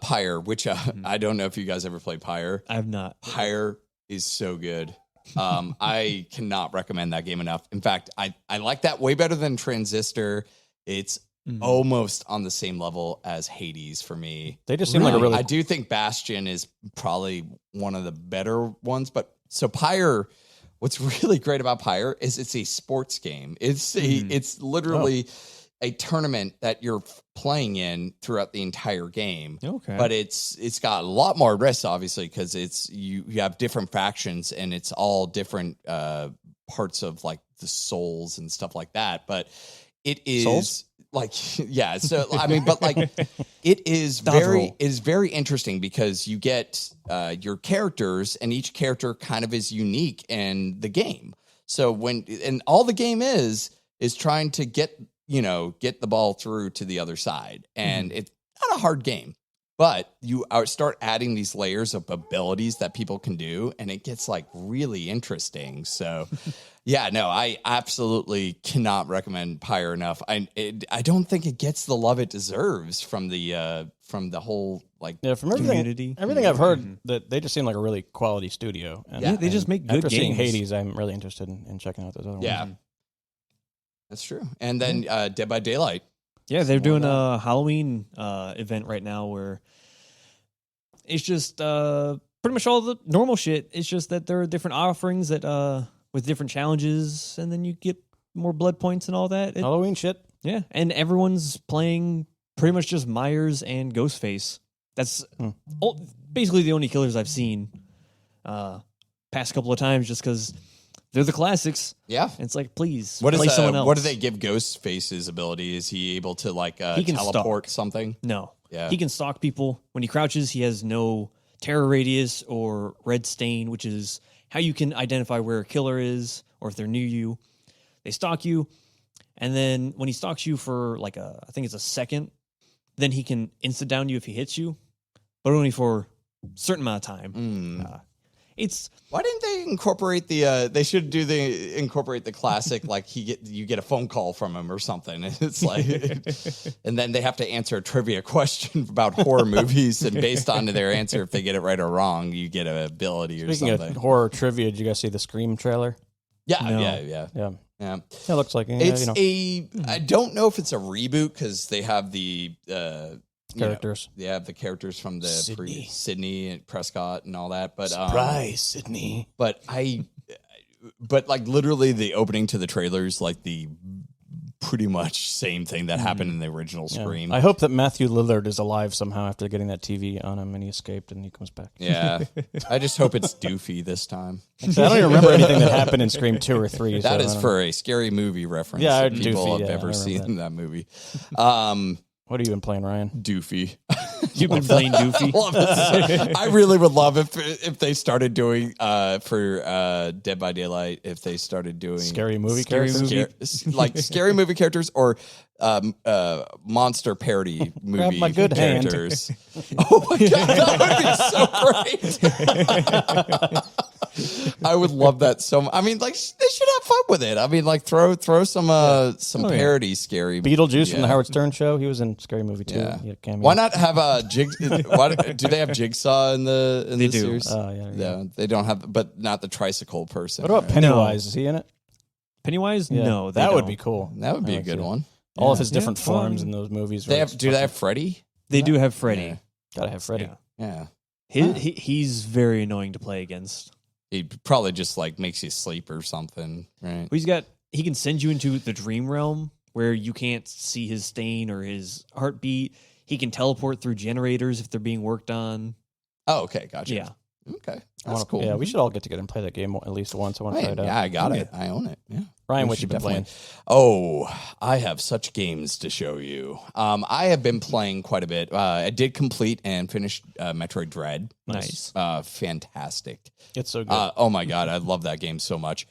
Pyre, which I don't know if you guys ever played Pyre. I have not. Pyre is so good. I cannot recommend that game enough. In fact, I like that way better than Transistor. It's almost on the same level as Hades for me. They just seem like a really... I do think Bastion is probably one of the better ones, but so Pyre, what's really great about Pyre is it's a sports game. It's literally a tournament that you're playing in throughout the entire game. Okay. But it's got a lot more risks, obviously, because it's you have different factions and it's all different parts of like the souls and stuff like that. But it is Souls? like so I mean, but like it is very interesting because you get your characters and each character kind of is unique in the game. So and all the game is trying to get the ball through to the other side. And it's not a hard game, but you start adding these layers of abilities that people can do, and it gets like really interesting. So I absolutely cannot recommend Pyre enough. I don't think it gets the love it deserves from the whole like from community. Everything I've heard, that they just seem like a really quality studio. And, they just make good after games. Seeing Hades, I'm really interested in checking out those other ones. That's true. And then Dead by Daylight. Yeah, they're doing a Halloween event right now where it's just pretty much all the normal shit. It's just that there are different offerings that with different challenges, and then you get more blood points and all that. Halloween shit. Yeah, and everyone's playing pretty much just Myers and Ghostface. That's basically the only killers I've seen past couple of times, just because they're the classics. Yeah. And it's like, please, play someone else. What do they give Ghostface's ability? Is he able to like he can teleport stalk. something? No. Yeah. He can stalk people. When he crouches, he has no terror radius or red stain, which is how you can identify where a killer is or if they're near you. They stalk you, and then when he stalks you for like I think it's a second, then he can insta down you if he hits you, but only for a certain amount of time. Why didn't they incorporate they should incorporate the classic like you get a phone call from him or something. It's like and then they have to answer a trivia question about horror movies, and based on their answer, if they get it right or wrong, you get an ability or something. Speaking of horror trivia, did you guys see the Scream trailer? Yeah, No. yeah. It looks like It's I don't know if it's a reboot because they have the characters. They have the characters from the Sydney and Prescott and all that. But surprise, Sydney. But like literally the opening to the trailers, like the pretty much same thing that happened in the original Scream. I hope that Matthew Lillard is alive somehow after getting that TV on him and he escaped and he comes back. Yeah. I just hope it's doofy this time. I don't even remember anything that happened in Scream 2 or 3. That is for a Scary Movie reference. Yeah, that people Doofy, have yeah, ever I seen that movie. What have you been playing, Ryan? Doofy. You've been playing Doofy. Love it. I really would love if they started doing for Dead by Daylight, if they started doing Scary movie characters? like scary movie characters or monster parody movie my good hand. characters. Oh my god, that would be so great. I would love that so much. I mean, like they should have fun with it. I mean, like throw some parody scary. Beetlejuice from the Howard Stern show. He was in Scary Movie too. Yeah. He had a cameo. Why not have a do they have Jigsaw in the series? Oh yeah. They don't have, but not the tricycle person. What about Pennywise? Is he in it? Pennywise? Yeah. No, that would be cool. That would be a good one. All of his different forms in those movies. Do they have Freddy? They do have Freddy. Yeah. Gotta have Freddy. Yeah. He's very annoying to play against. He probably just like makes you sleep or something, right? He can send you into the dream realm where you can't see his stain or his heartbeat. He can teleport through generators if they're being worked on. Oh, okay, gotcha. Yeah. Okay, that's cool. Yeah, we should all get together and play that game at least once. I want to try it out. Yeah, I got it. I own it. Yeah. Ryan, what you been playing? Oh, I have such games to show you. I have been playing quite a bit. I did complete and finish Metroid Dread. Nice. Fantastic. It's so good. Oh my God, I love that game so much.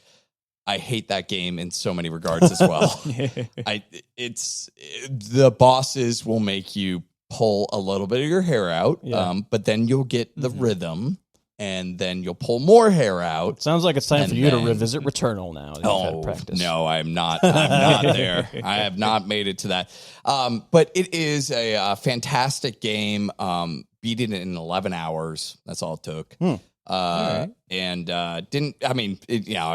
I hate that game in so many regards as well. The bosses will make you pull a little bit of your hair out, but then you'll get the rhythm. And then you'll pull more hair out. Sounds like it's time for you to revisit Returnal now. No, I'm not. I'm not there. I have not made it to that. But it is a fantastic game. Beat it in 11 hours. That's all it took. And I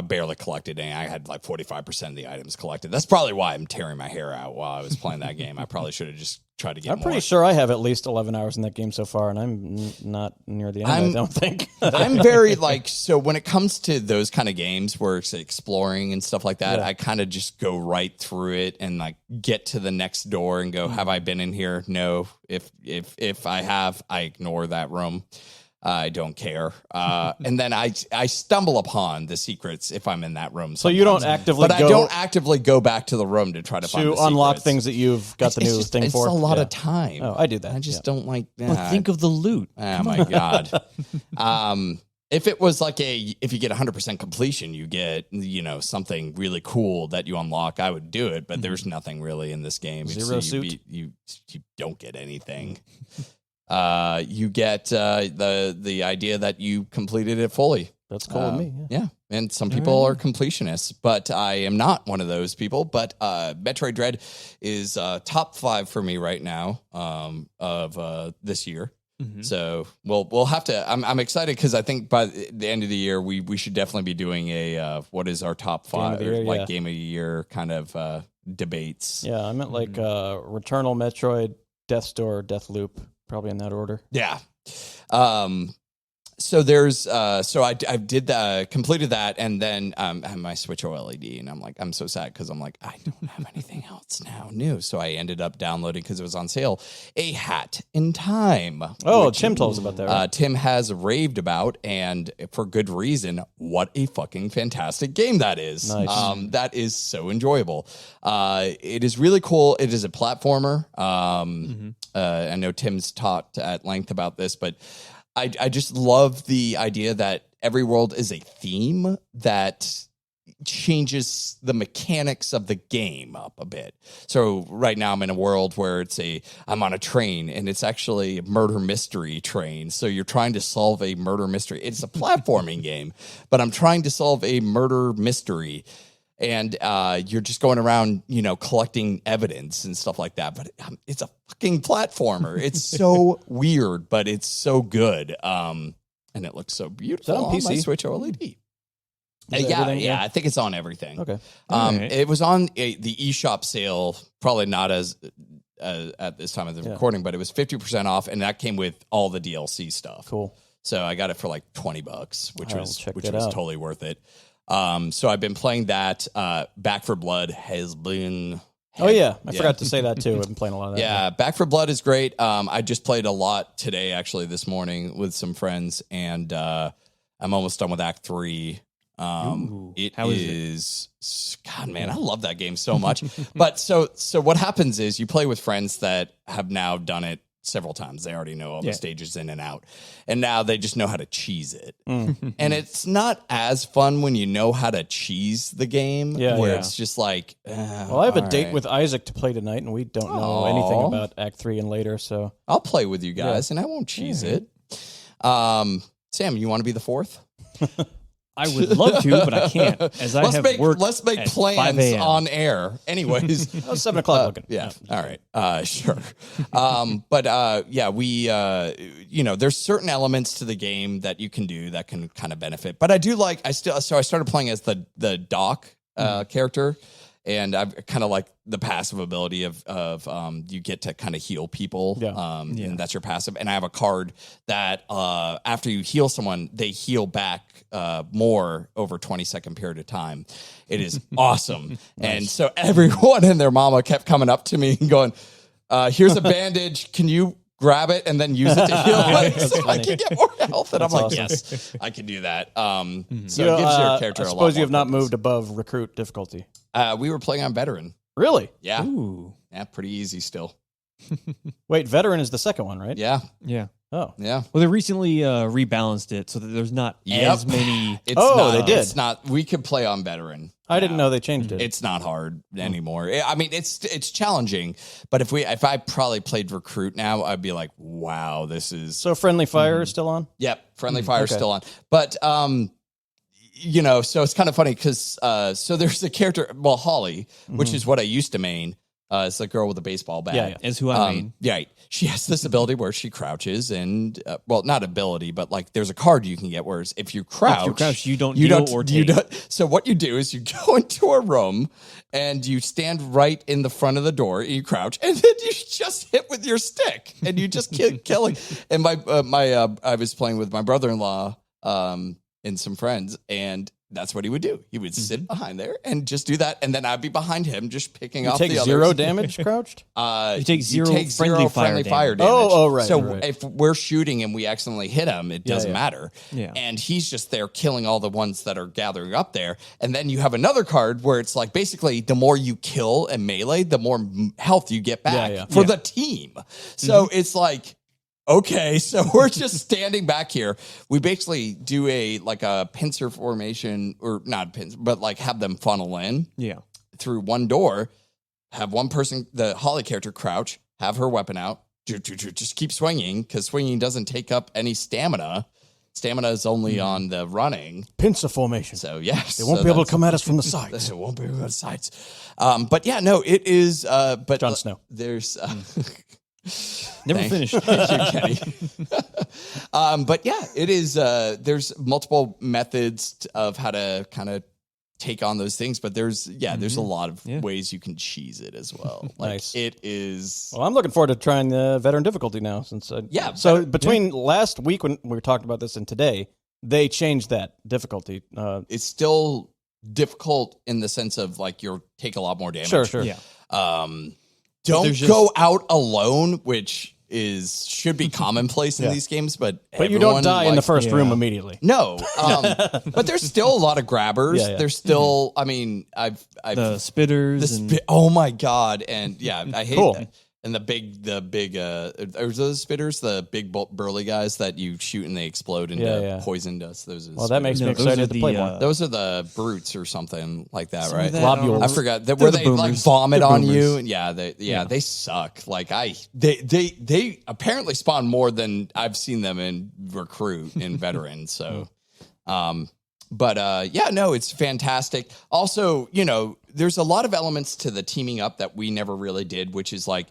barely collected any. I had like 45% of the items collected. That's probably why I'm tearing my hair out while I was playing that game. I probably should have just tried to get I'm pretty sure I have at least 11 hours in that game so far, and I'm not near the end, I don't think. I'm very so when it comes to those kind of games where it's exploring and stuff like that, I kind of just go right through it and like get to the next door and go, have I been in here? No. If I have, I ignore that room. I don't care. And then I stumble upon the secrets if I'm in that room. So you don't actively I don't actively go back to the room to try to find the unlock secrets. Things that you've got the new thing for. It's a lot of time. Oh, I do that. I just don't like that. But think of the loot. Oh my God. If it was like if you get 100% completion, you get, something really cool that you unlock, I would do it. But there's nothing really in this game. Zero suit. You don't get anything. You get the idea that you completed it fully. That's cool with me. Yeah. And some people are completionists, but I am not one of those people. But Metroid Dread is top 5 for me right now of this year. Mm-hmm. So we'll have to. I'm excited because I think by the end of the year we should definitely be doing a what is our top 5 game of the year kind of debates. Yeah, I meant like Returnal, Metroid, Death's Door, Deathloop. Probably in that order. Yeah. So there's I did that, completed that, and then I have my Switch OLED, and I'm so sad because I'm like, I don't have anything else now new. So I ended up downloading, because it was on sale, A Hat in Time. Oh, Tim told us about that. Right? Tim has raved about, and for good reason. What a fucking fantastic game that is. Nice. That is so enjoyable. It is really cool. It is a platformer. I know Tim's talked at length about this, but I just love the idea that every world is a theme that changes the mechanics of the game up a bit. So right now I'm in a world where I'm on a train, and it's actually a murder mystery train. So you're trying to solve a murder mystery. It's a platforming game, but I'm trying to solve a murder mystery. And you're just going around, collecting evidence and stuff like that. But it's a fucking platformer. It's so weird, but it's so good. And it looks so beautiful on PC? my Switch OLED. Yeah, I think it's on everything. Okay. It was on the eShop sale, probably not as at this time of the recording, but it was 50% off, and that came with all the DLC stuff. Cool. So I got it for like $20, which was out. totally worth it. So I've been playing that. Back for Blood has been. Oh yeah, I forgot to say that too. I've been playing a lot of that. Yeah, Back for Blood is great. I just played a lot today, actually, this morning with some friends, and I'm almost done with Act 3. It is God, man, I love that game so much. But so what happens is you play with friends that have now done it several times. They already know all the stages in and out, and now they just know how to cheese it. And it's not as fun when you know how to cheese the game, where it's just like, well, I have a date with Isaac to play tonight, and we don't know anything about Act 3 and later, so I'll play with you guys, and I won't cheese it. Sam, you want to be the fourth? I would love to, but I can't, as I have work. Let's make at plans 5 a.m. on air. Anyways, That was 7 o'clock looking. yeah. All right. Sure. We, there's certain elements to the game that you can do that can kind of benefit. But I do like, I started playing as the Doc character. And I've kind of like the passive ability of you get to kind of heal people. And that's your passive. And I have a card that after you heal someone, they heal back more over a 20-second period of time. It is awesome. Nice. And so everyone and their mama kept coming up to me and going, here's a bandage. Can you grab it and then use it to heal so I can get more health? And I'm like, yes, I can do that. So it gives your character a lot. I suppose you have not moved above recruit difficulty. We were playing on veteran. Really? Yeah. Ooh. Yeah, pretty easy still. Wait, veteran is the second one, right? Yeah. Yeah. Oh. Yeah. Well, they recently rebalanced it so that there's not as many. They did. It's not. We could play on veteran. I didn't know they changed it. It's not hard anymore. I mean, it's challenging, but if I probably played recruit now, I'd be like, wow, this is So friendly fire is still on? Yep, friendly fire is still on. But so it's kind of funny because so there's a character, Holly, which is what I used to main. It's the girl with the baseball bat. Yeah. Is who I mean. Yeah, she has this ability where she crouches, and not ability, but like there's a card you can get. Whereas if you crouch, you don't heal or take. So what you do is you go into a room and you stand right in the front of the door. And you crouch, and then you just hit with your stick, and you just killing. And I was playing with my brother-in-law and some friends, and that's what he would do. He would sit behind there and just do that, and then I'd be behind him, just picking off the others. You take 0 damage crouched? You take zero friendly fire damage. Oh, right. So right. if we're shooting and we accidentally hit him, it doesn't matter. Yeah. And he's just there killing all the ones that are gathering up there. And then you have another card where it's like basically the more you kill and melee, the more health you get back for the team. So it's like, okay, so we're just standing back here. We basically do a pincer formation, or not pincer, but like have them funnel in through one door, have one person, the Holly character, crouch, have her weapon out, just keep swinging, because swinging doesn't take up any stamina. Stamina is only on the running. Pincer formation. So, yes. They won't be able to come at us from the sides. It won't be able to come the sides. But yeah, no, it is. But Jon Snow. There's... Never finished. Thank you, Kenny. But yeah, it is. There's multiple methods of how to kind of take on those things, but there's a lot of ways you can cheese it as well. Like Nice. It is. Well, I'm looking forward to trying the veteran difficulty now. So between last week when we were talking about this and today, they changed that difficulty. It's still difficult in the sense of like you'll take a lot more damage. Sure. Yeah. Don't go out alone, which should be commonplace in these games, but you don't die in the first room immediately. No, but there's still a lot of grabbers. Yeah. There's still, I mean, I've the spitters. oh my god, and I hate Cool. that. And the big, are those spitters, the big burly guys that you shoot and they explode into poison dust. Those are that makes me excited to play more. Those are the brutes or something like that, right? Globules. I forgot where they like vomit They're on boomers. you, and they suck. Like they apparently spawn more than I've seen them in recruit in veteran. So, it's fantastic. Also, there's a lot of elements to the teaming up that we never really did, which is like,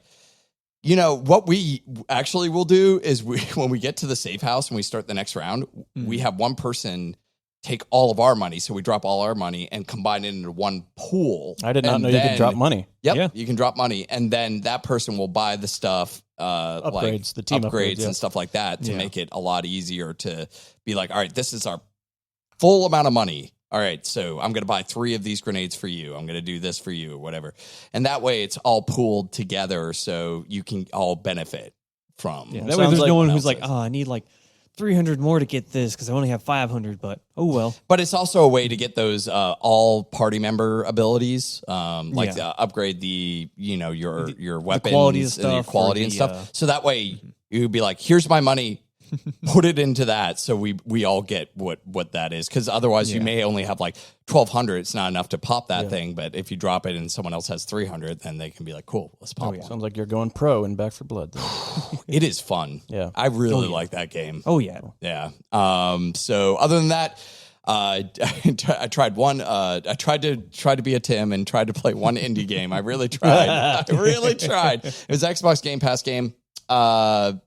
what we actually will do is when we get to the safe house and we start the next round, we have one person take all of our money. So we drop all our money and combine it into one pool. I did not know you could drop money. Yep. Yeah. You can drop money. And then that person will buy the stuff, Upgrades, the team upgrades, and stuff like that to make it a lot easier to be like, all right, this is our full amount of money. All right, so I'm going to buy 3 of these grenades for you. I'm going to do this for you or whatever. And that way it's all pooled together so you can all benefit from. Yeah, that way there's no one who's like, I need like 300 more to get this because I only have 500, but oh well. But it's also a way to get those all party member abilities, upgrade the, your weapons quality and stuff your quality and stuff. So that way you'd be like, here's my money. Put it into that so we all get what that is, because otherwise you may only have like 1,200. It's not enough to pop that thing, but if you drop it and someone else has 300, then they can be like, cool, let's pop one. Sounds like you're going pro in Back 4 Blood. It is fun. Yeah. I really like that game. Oh yeah. Yeah. So other than that, I tried one. I tried to be a Tim and tried to play one indie game. I really tried. I really tried. It was an Xbox Game Pass game. I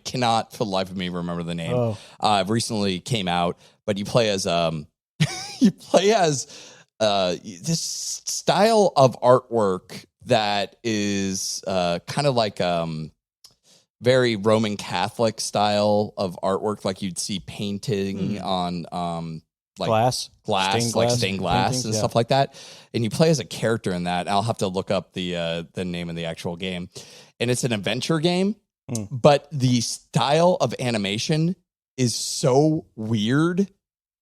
cannot for the life of me remember the name. Recently came out, but you play as this style of artwork that is kind of like very Roman Catholic style of artwork, like you'd see painting on like glass, like stained glass and stuff like that. And you play as a character in that. I'll have to look up the name of the actual game. And it's an adventure game, but the style of animation is so weird.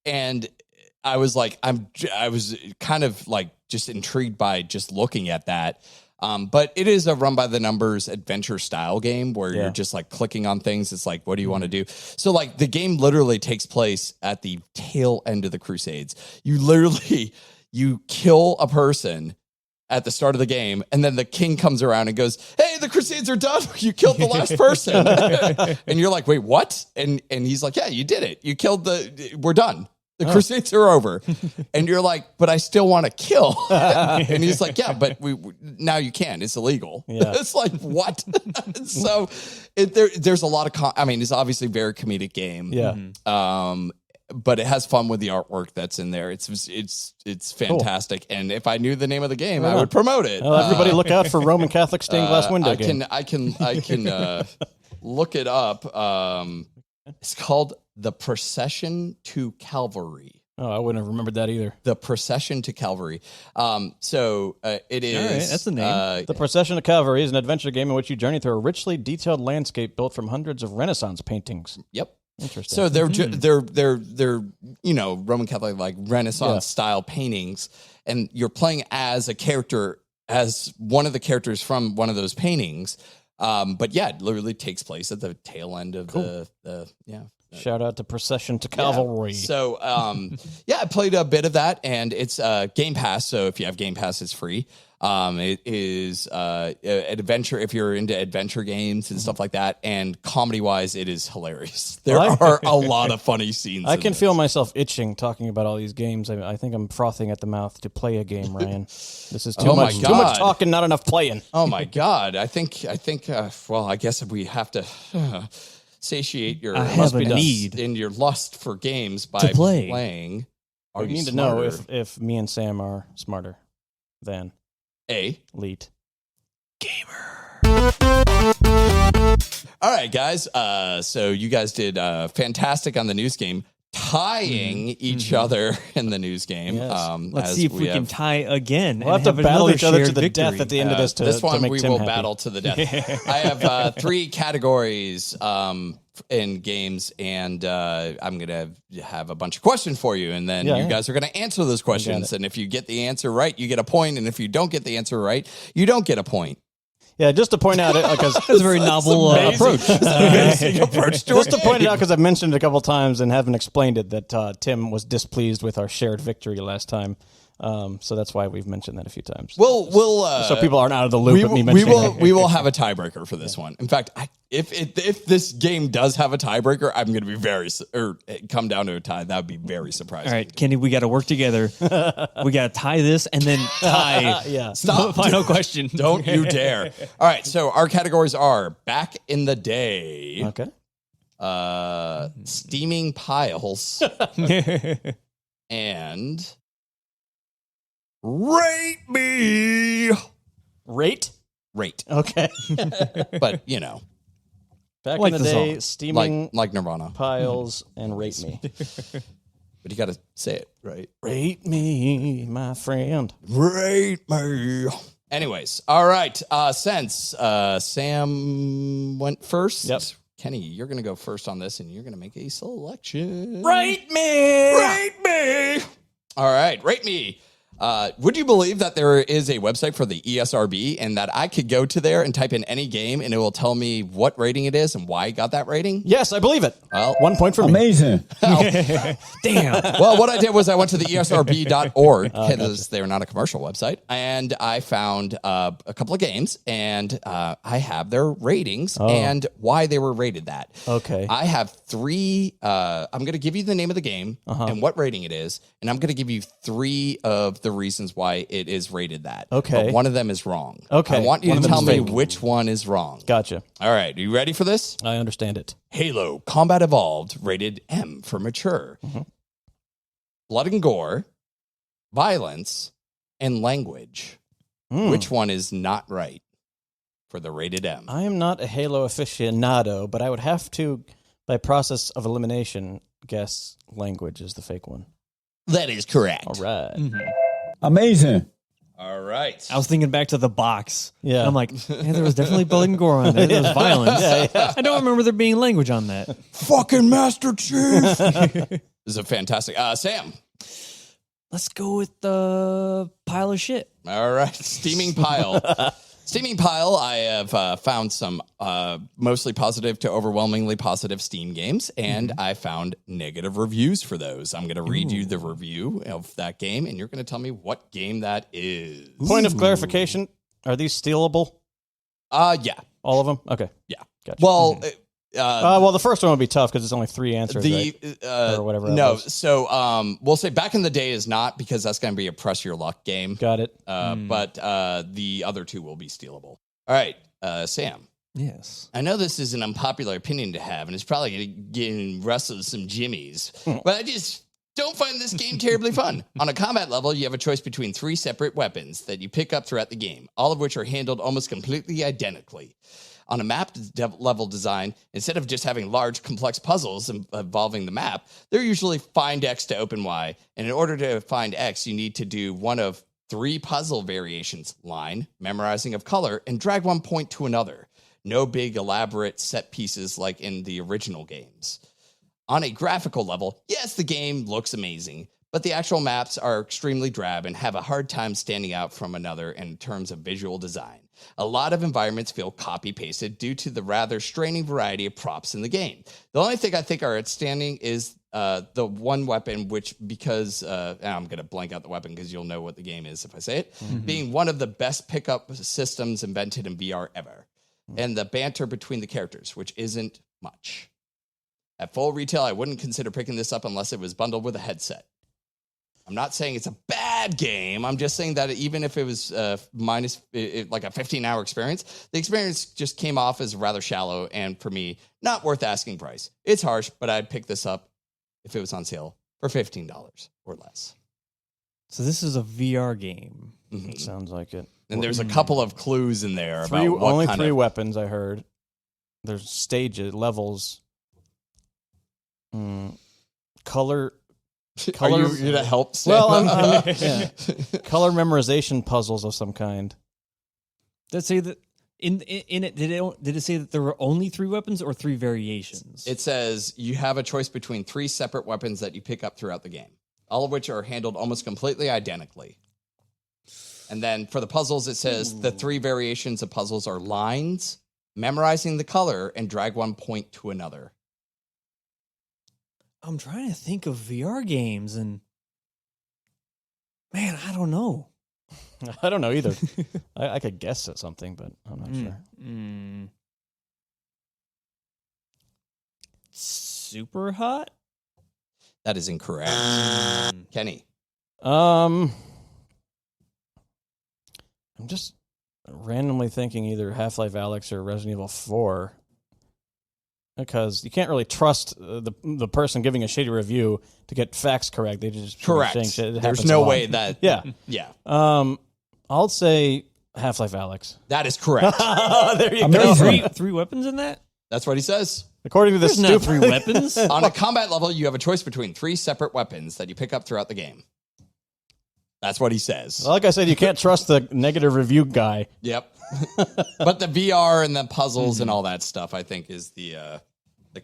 And I was like, I was kind of like just intrigued by just looking at that. But it is a run by the numbers adventure style game where you're just like clicking on things. It's like, what do you want to do? So like the game literally takes place at the tail end of the Crusades. You kill a person at the start of the game, and then the king comes around and goes, "Hey, the Crusades are done. You killed the last person." And you're like, "Wait, what?" And he's like, "Yeah, you did it. You killed we're done. The Crusades are over." And you're like, "But I still want to kill." And he's like, "Yeah, but now you can. It's illegal." Yeah. It's like, what? So there's a lot of, it's obviously a very comedic game. Yeah. But it has fun with the artwork that's in there. It's fantastic. Cool. And if I knew the name of the game, I would promote it. Well, everybody look out for Roman Catholic stained glass window game. I can look it up. It's called The Procession to Calvary. Oh, I wouldn't have remembered that either. The Procession to Calvary. It is. All right, that's the name. The Procession to Calvary is an adventure game in which you journey through a richly detailed landscape built from hundreds of Renaissance paintings. Yep. Interesting. So they're Roman Catholic like Renaissance style paintings, and you're playing as a character, as one of the characters from one of those paintings. But yeah, it literally takes place at the tail end of the Shout out to Procession to Calvary. Yeah. So I played a bit of that, and it's Game Pass. So if you have Game Pass, it's free. It is an adventure if you're into adventure games and stuff like that. And comedy-wise, it is hilarious. There are a lot of funny scenes. I can feel myself itching talking about all these games. I think I'm frothing at the mouth to play a game, Ryan. This is too much talking, not enough playing. Oh my God. I think. Well, I guess we have to satiate your need in your lust for games by playing. We need to know if me and Sam are smarter than Leet Gamer. All right, guys. So you guys did fantastic on the news game, tying each other in the news game. Yes. Let's see if we can tie again. We'll have to battle each other to the death at the end of this. This one we will happy. battle to the death. I have 3 categories in games, and I'm gonna have a bunch of questions for you, and then you guys are gonna answer those questions. And if you get the answer right, you get a point, and if you don't get the answer right, you don't get a point. Yeah, just to point out, because it's a very novel approach. Amazing approach. Just to point it out, because I've mentioned it a couple of times and haven't explained it, that Tim was displeased with our shared victory last time. So that's why we've mentioned that a few times. We'll so people aren't out of the loop with me mentioning it. We will have a tiebreaker for this one. In fact, if this game does have a tiebreaker, I'm going to be come down to a tie. That would be very surprising. All right, Kenny, we got to work together. We got to tie this and then tie. Stop. Final question. Don't you dare. All right. So our categories are back in the day. Okay. Steaming piles. And rate me. Rate? Okay. But, Back like in the day, steaming like Nirvana. piles and rate me. But you got to say it, right? Rate me, my friend. Rate me. Anyways, all right. Since Sam went first, Kenny, you're going to go first on this, and you're going to make a selection. Rate me. Rate me. All right. Rate me. Would you believe that there is a website for the ESRB and that I could go to there and type in any game and it will tell me what rating it is and why it got that rating? Yes, I believe it. Well, 1 point for me. Amazing. Damn. Well, what I did was I went to the ESRB.org because they're not a commercial website, and I found a couple of games, and I have their ratings and why they were rated that. Okay. I have three. I'm going to give you the name of the game and what rating it is, and I'm going to give you three of the reasons why it is rated that. Okay. But one of them is wrong. Okay. I want you One to of them tell is me fake. which one is wrong. Gotcha. All right. Are you ready for this? I understand it. Halo Combat Evolved, rated M for mature. Blood and gore, violence, and language. Which one is not right for the rated M? I am not a Halo aficionado, but I would have to, by process of elimination, guess language is the fake one. That is correct. All right. Amazing. All right. I was thinking back to the box. Yeah. And I'm like, man, there was definitely blood and gore on there. There was violence. I don't remember there being language on that. Fucking Master Chief. This is a fantastic. Sam. Let's go with the pile of shit. All right. Steaming Pile. Steaming Pile, I have found some mostly positive to overwhelmingly positive Steam games, and I found negative reviews for those. I'm going to read you the review of that game, and you're going to tell me what game that is. Point of clarification, are these stealable? Yeah. All of them? Okay. Yeah. Gotcha. Well, Well, the first one would be tough because it's only 3 answers, right? Or whatever that No, was. so we'll say back in the day is not because that's going to be a press your luck game. Got it. But the other two will be stealable. All right, Sam. Yes. I know this is an unpopular opinion to have, and it's probably going to get Russell some jimmies, but I just don't find this game terribly fun. On a combat level, you have a choice between 3 separate weapons that you pick up throughout the game, all of which are handled almost completely identically. On a map level design, instead of just having large, complex puzzles involving the map, they're usually find X to open Y. And in order to find X, you need to do one of 3 puzzle variations: line, memorizing of color, and drag one point to another. No big, elaborate set pieces like in the original games. On a graphical level, yes, the game looks amazing, but the actual maps are extremely drab and have a hard time standing out from another in terms of visual design. A lot of environments feel copy-pasted due to the rather straining variety of props in the game. The only thing I think are outstanding is the one weapon, which because, and I'm going to blank out the weapon because you'll know what the game is if I say it, being one of the best pickup systems invented in VR ever. And the banter between the characters, which isn't much. At full retail, I wouldn't consider picking this up unless it was bundled with a headset. I'm not saying it's a bad game. I'm just saying that even if it was like a 15-hour experience, the experience just came off as rather shallow and, for me, not worth asking price. It's harsh, but I'd pick this up if it was on sale for $15 or less. So this is a VR game. It sounds like it. And there's a couple of clues in there about Only what 3 weapons, I heard. There's stages, levels. Color. Are you going to help? Sam? Well, yeah. Color memorization puzzles of some kind. Did it say that in it? Did it say that there were only 3 weapons or 3 variations? It says you have a choice between 3 separate weapons that you pick up throughout the game, all of which are handled almost completely identically. And then for the puzzles, it says the 3 variations of puzzles are lines, memorizing the color, and drag one point to another. I'm trying to think of VR games, and man, I don't know. I don't know either. I could guess at something, but I'm not sure. Super hot? That is incorrect. Kenny. I'm just randomly thinking either Half-Life Alyx or Resident Evil 4. Because you can't really trust the person giving a shitty review to get facts correct. They just Correct. saying shit. It There's happens no a lot. way that... Yeah. Yeah. I'll say Half-Life Alyx. That is correct. There you Amazing. go. 3 weapons in that? That's what he says. According to this There's not stupid 3 weapons. On a combat level, you have a choice between 3 separate weapons that you pick up throughout the game. That's what he says. Like I said, you can't trust the negative review guy. Yep. But the VR and the puzzles and all that stuff, I think, is the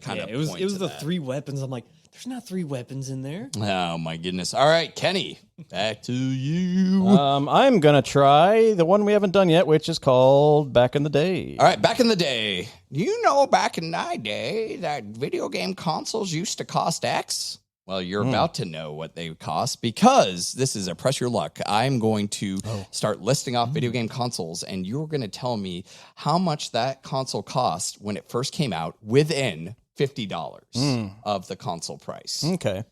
kind of it was point the to that. 3 weapons. I'm like, There's not 3 weapons in there. Oh, my goodness. All right, Kenny, back to you. I'm going to try the one we haven't done yet, which is called Back in the Day. All right, back in the day. You know, back in my day, that video game consoles used to cost X? Well, you're about to know what they cost because this is a press your luck. I'm going to start listing off video game consoles, and you're going to tell me how much that console cost when it first came out within $50 of the console price. Okay.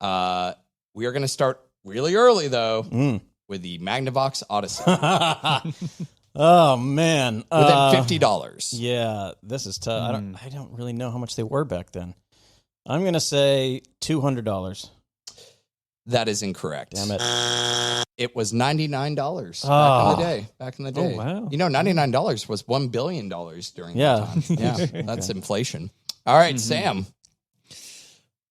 We are going to start really early, though, with the Magnavox Odyssey. Oh, man. Within $50. Yeah, this is tough. I don't really know how much they were back then. I'm going to say $200. That is incorrect. Damn it. It was $99 back in the day. Oh, wow. You know, $99 was $1 billion during that time. Yeah, that's inflation. All right, Sam.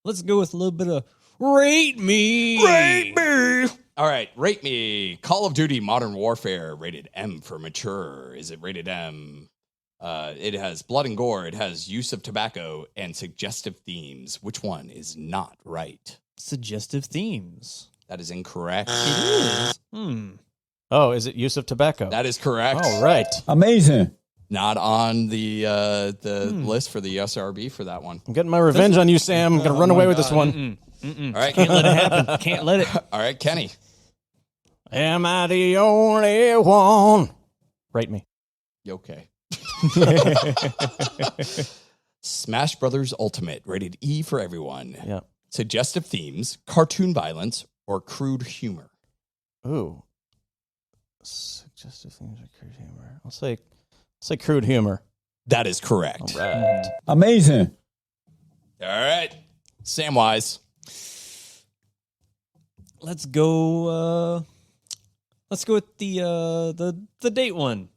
Let's go with a little bit of Rate Me. Rate me. All right, rate me. Call of Duty Modern Warfare, rated M for mature. Is it rated M? It has blood and gore. It has use of tobacco and suggestive themes. Which one is not right? Suggestive themes. That is incorrect. It is. Oh, is it use of tobacco? That is correct. All right. Amazing. Not on the list for the SRB for that one. I'm getting my revenge on you, Sam. I'm going to run away with this one. All right, Can't let it happen. Can't let it. All right, Kenny. Am I the only one? Rate me. You okay? Smash Brothers Ultimate, rated E for everyone. Yeah. Suggestive themes, cartoon violence, or crude humor. Ooh. Suggestive themes or crude humor. I'll say crude humor. That is correct. All right. Amazing. All right. Samwise. Let's go with the date one.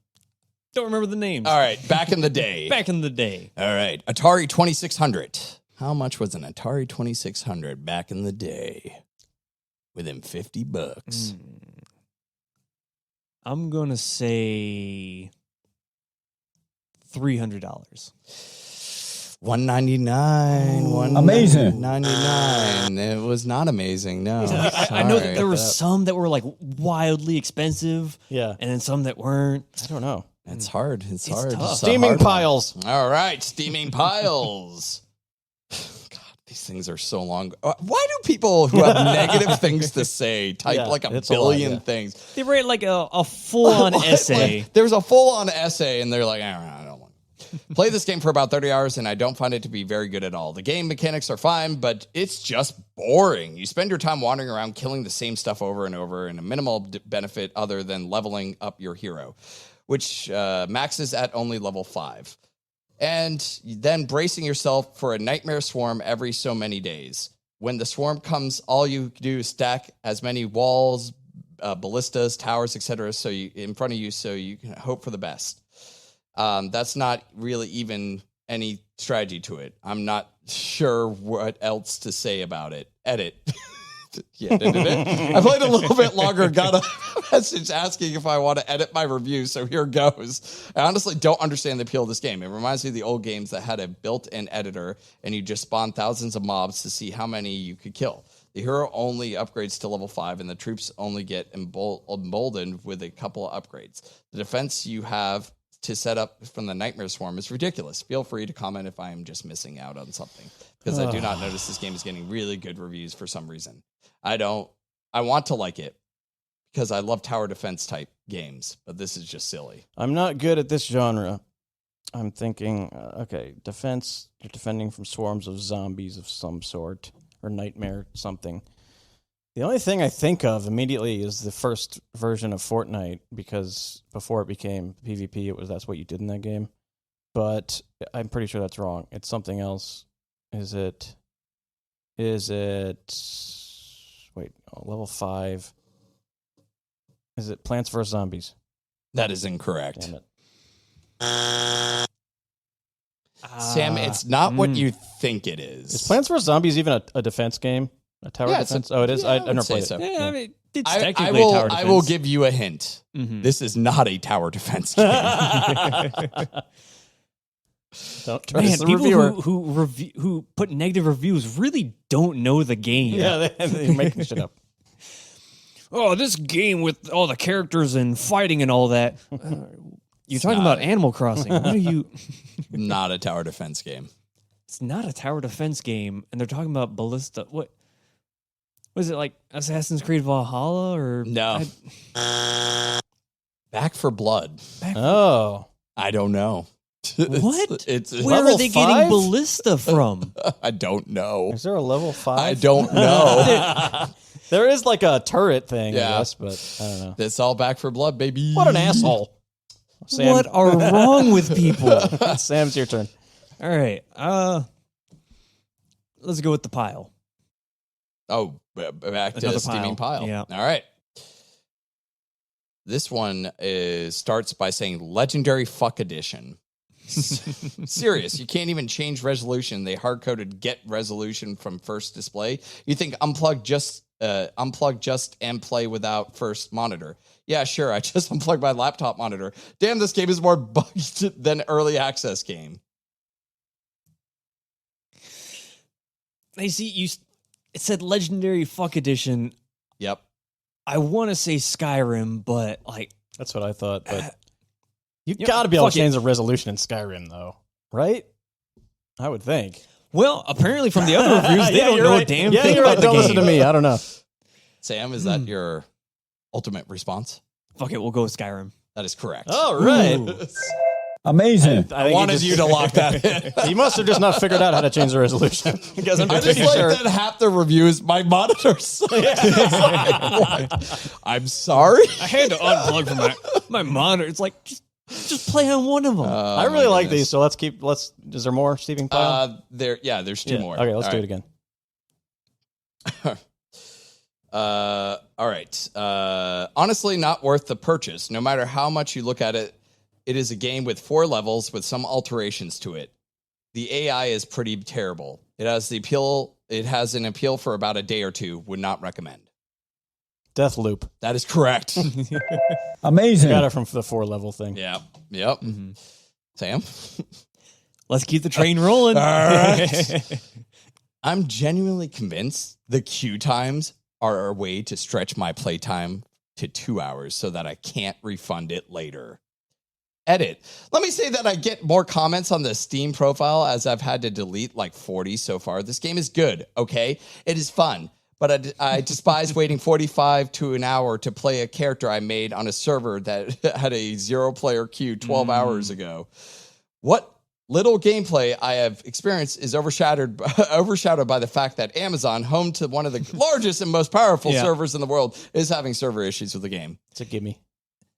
Don't remember the names. All right. Back in the day. Back in the day. All right. Atari 2600. How much was an Atari 2600 back in the day? Within $50. I'm going to say $300. $199. Amazing. $199. It was not amazing. No. I know that Sorry. there were some that were like wildly expensive. Yeah. And then some that weren't. I don't know. It's hard. It's hard. tough. It's a Steaming hard one. piles. All right, steaming piles. God, these things are so long. Why do people who have negative things to say type Yeah, like a it's a lot, billion yeah. things? They write like a full-on essay. Like, there's a full-on essay, and they're like, I don't want to. Play this game for about 30 hours, and I don't find it to be very good at all. The game mechanics are fine, but it's just boring. You spend your time wandering around killing the same stuff over and over, and a minimal benefit other than leveling up your hero, which maxes at only level 5. And then bracing yourself for a nightmare swarm every so many days. When the swarm comes, all you do is stack as many walls, ballistas, towers, etc. So in front of you, so you can hope for the best. That's not really even any strategy to it. I'm not sure what else to say about it. Edit. Yeah, I played a little bit longer, got a message asking if I want to edit my review, so here goes. I honestly don't understand the appeal of this game. It reminds me of the old games that had a built-in editor, and you just spawn thousands of mobs to see how many you could kill. The hero only upgrades to level 5, and the troops only get emboldened with a couple of upgrades. The defense you have to set up from the Nightmare Swarm is ridiculous. Feel free to comment if I am just missing out on something, because I do not notice this game is getting really good reviews for some reason. I want to like it because I love tower defense type games, but this is just silly. I'm not good at this genre. I'm thinking, okay, defense, you're defending from swarms of zombies of some sort, or nightmare something. The only thing I think of immediately is the first version of Fortnite, because before it became PvP, that's what you did in that game. But I'm pretty sure that's wrong. It's something else. Is it level 5? Is it Plants vs. Zombies? That is incorrect. Damn it. Sam, it's not what you think it is. Is Plants vs. Zombies even a defense game? A tower defense? Oh, it is? yeah, I I would never say played so. it. Yeah, I mean, it's I technically a tower defense. will give you a hint. Mhm. This is not a tower defense game. Don't Man, trust the people reviewer. who put negative reviews really don't know the game. Yeah, they're making shit up. Oh, this game with all the characters and fighting and all that. You're talking not about Animal Crossing. What are you? Not a tower defense game. It's not a tower defense game, and they're talking about ballista. What was it like? Assassin's Creed Valhalla or No. Back for Blood. Oh. I don't know. What? It's Where Level are they 5? getting ballista from? I don't know. Is there a level 5? I don't know. There is like a turret thing, Yeah. I guess, but I don't know. It's all Back for Blood, baby. What an asshole. Sam, What are wrong with people? Sam's your turn. All right. Let's go with the pile. Oh, back to Another Steaming Pile. Yeah. All right. This one starts by saying Legendary Fuck Edition. Serious. You can't even change resolution. They hard-coded get resolution from first display. You think unplug just and play without first monitor. Yeah, sure. I just unplugged my laptop monitor. Damn, this game is more bugged than early access game. I see it said Legendary Fuck Edition. Yep. I want to say Skyrim, but like That's what I thought, but you got to be able to change the resolution in Skyrim, though, right? I would think. well, apparently from the other reviews, they don't know a damn thing you're about right. the Don't game. listen to me. I don't know. Sam, is that your ultimate response? Fuck it, we'll go with Skyrim. That is correct. All right. Ooh. Amazing. I wanted you to lock that in. He must have just not figured out how to change the resolution. Because I'm I just pretty like sure. that half the reviews, my monitors. It's like, what? I'm sorry. I had to unplug from my monitor. It's like just play on one of them. I really like these, so let's. Is there more Steaming Pile? There's two more. Okay, let's do it again. All right. Honestly, not worth the purchase. No matter how much you look at it, it is a game with 4 levels with some alterations to it. The AI is pretty terrible. It has an appeal for about a day or two. Would not recommend. Deathloop. That is correct. Amazing. Got it from the 4-level thing. Yeah. Yep. Mm-hmm. Sam? Let's keep the train rolling. All right. I'm genuinely convinced the queue times are a way to stretch my playtime to 2 hours so that I can't refund it later. Edit. Let me say that I get more comments on the Steam profile as I've had to delete like 40 so far. This game is good, okay? It is fun, but I despise waiting 45 to an hour to play a character I made on a server that had a 0-player queue 12 hours ago. What little gameplay I have experienced is overshadowed by the fact that Amazon, home to one of the largest and most powerful servers in the world, is having server issues with the game. It's a gimme.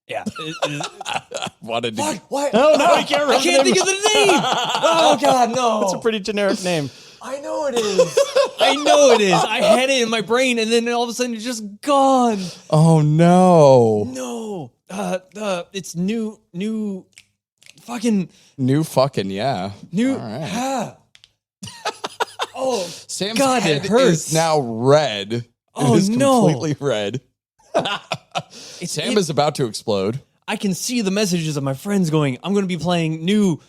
Yeah. Wanted to What? Oh, no, I can't remember. I can't think of the name. Oh God, no! It's a pretty generic name. I know it is. I know it is. I had it in my brain, and then all of a sudden, it's just gone. Oh no! No. It's new. Fucking New fucking yeah. new. All right. Oh, Sam's God, head it hurts. is now red. Oh, it is no. completely red. Sam is about to explode. I can see the messages of my friends going, I'm going to be playing New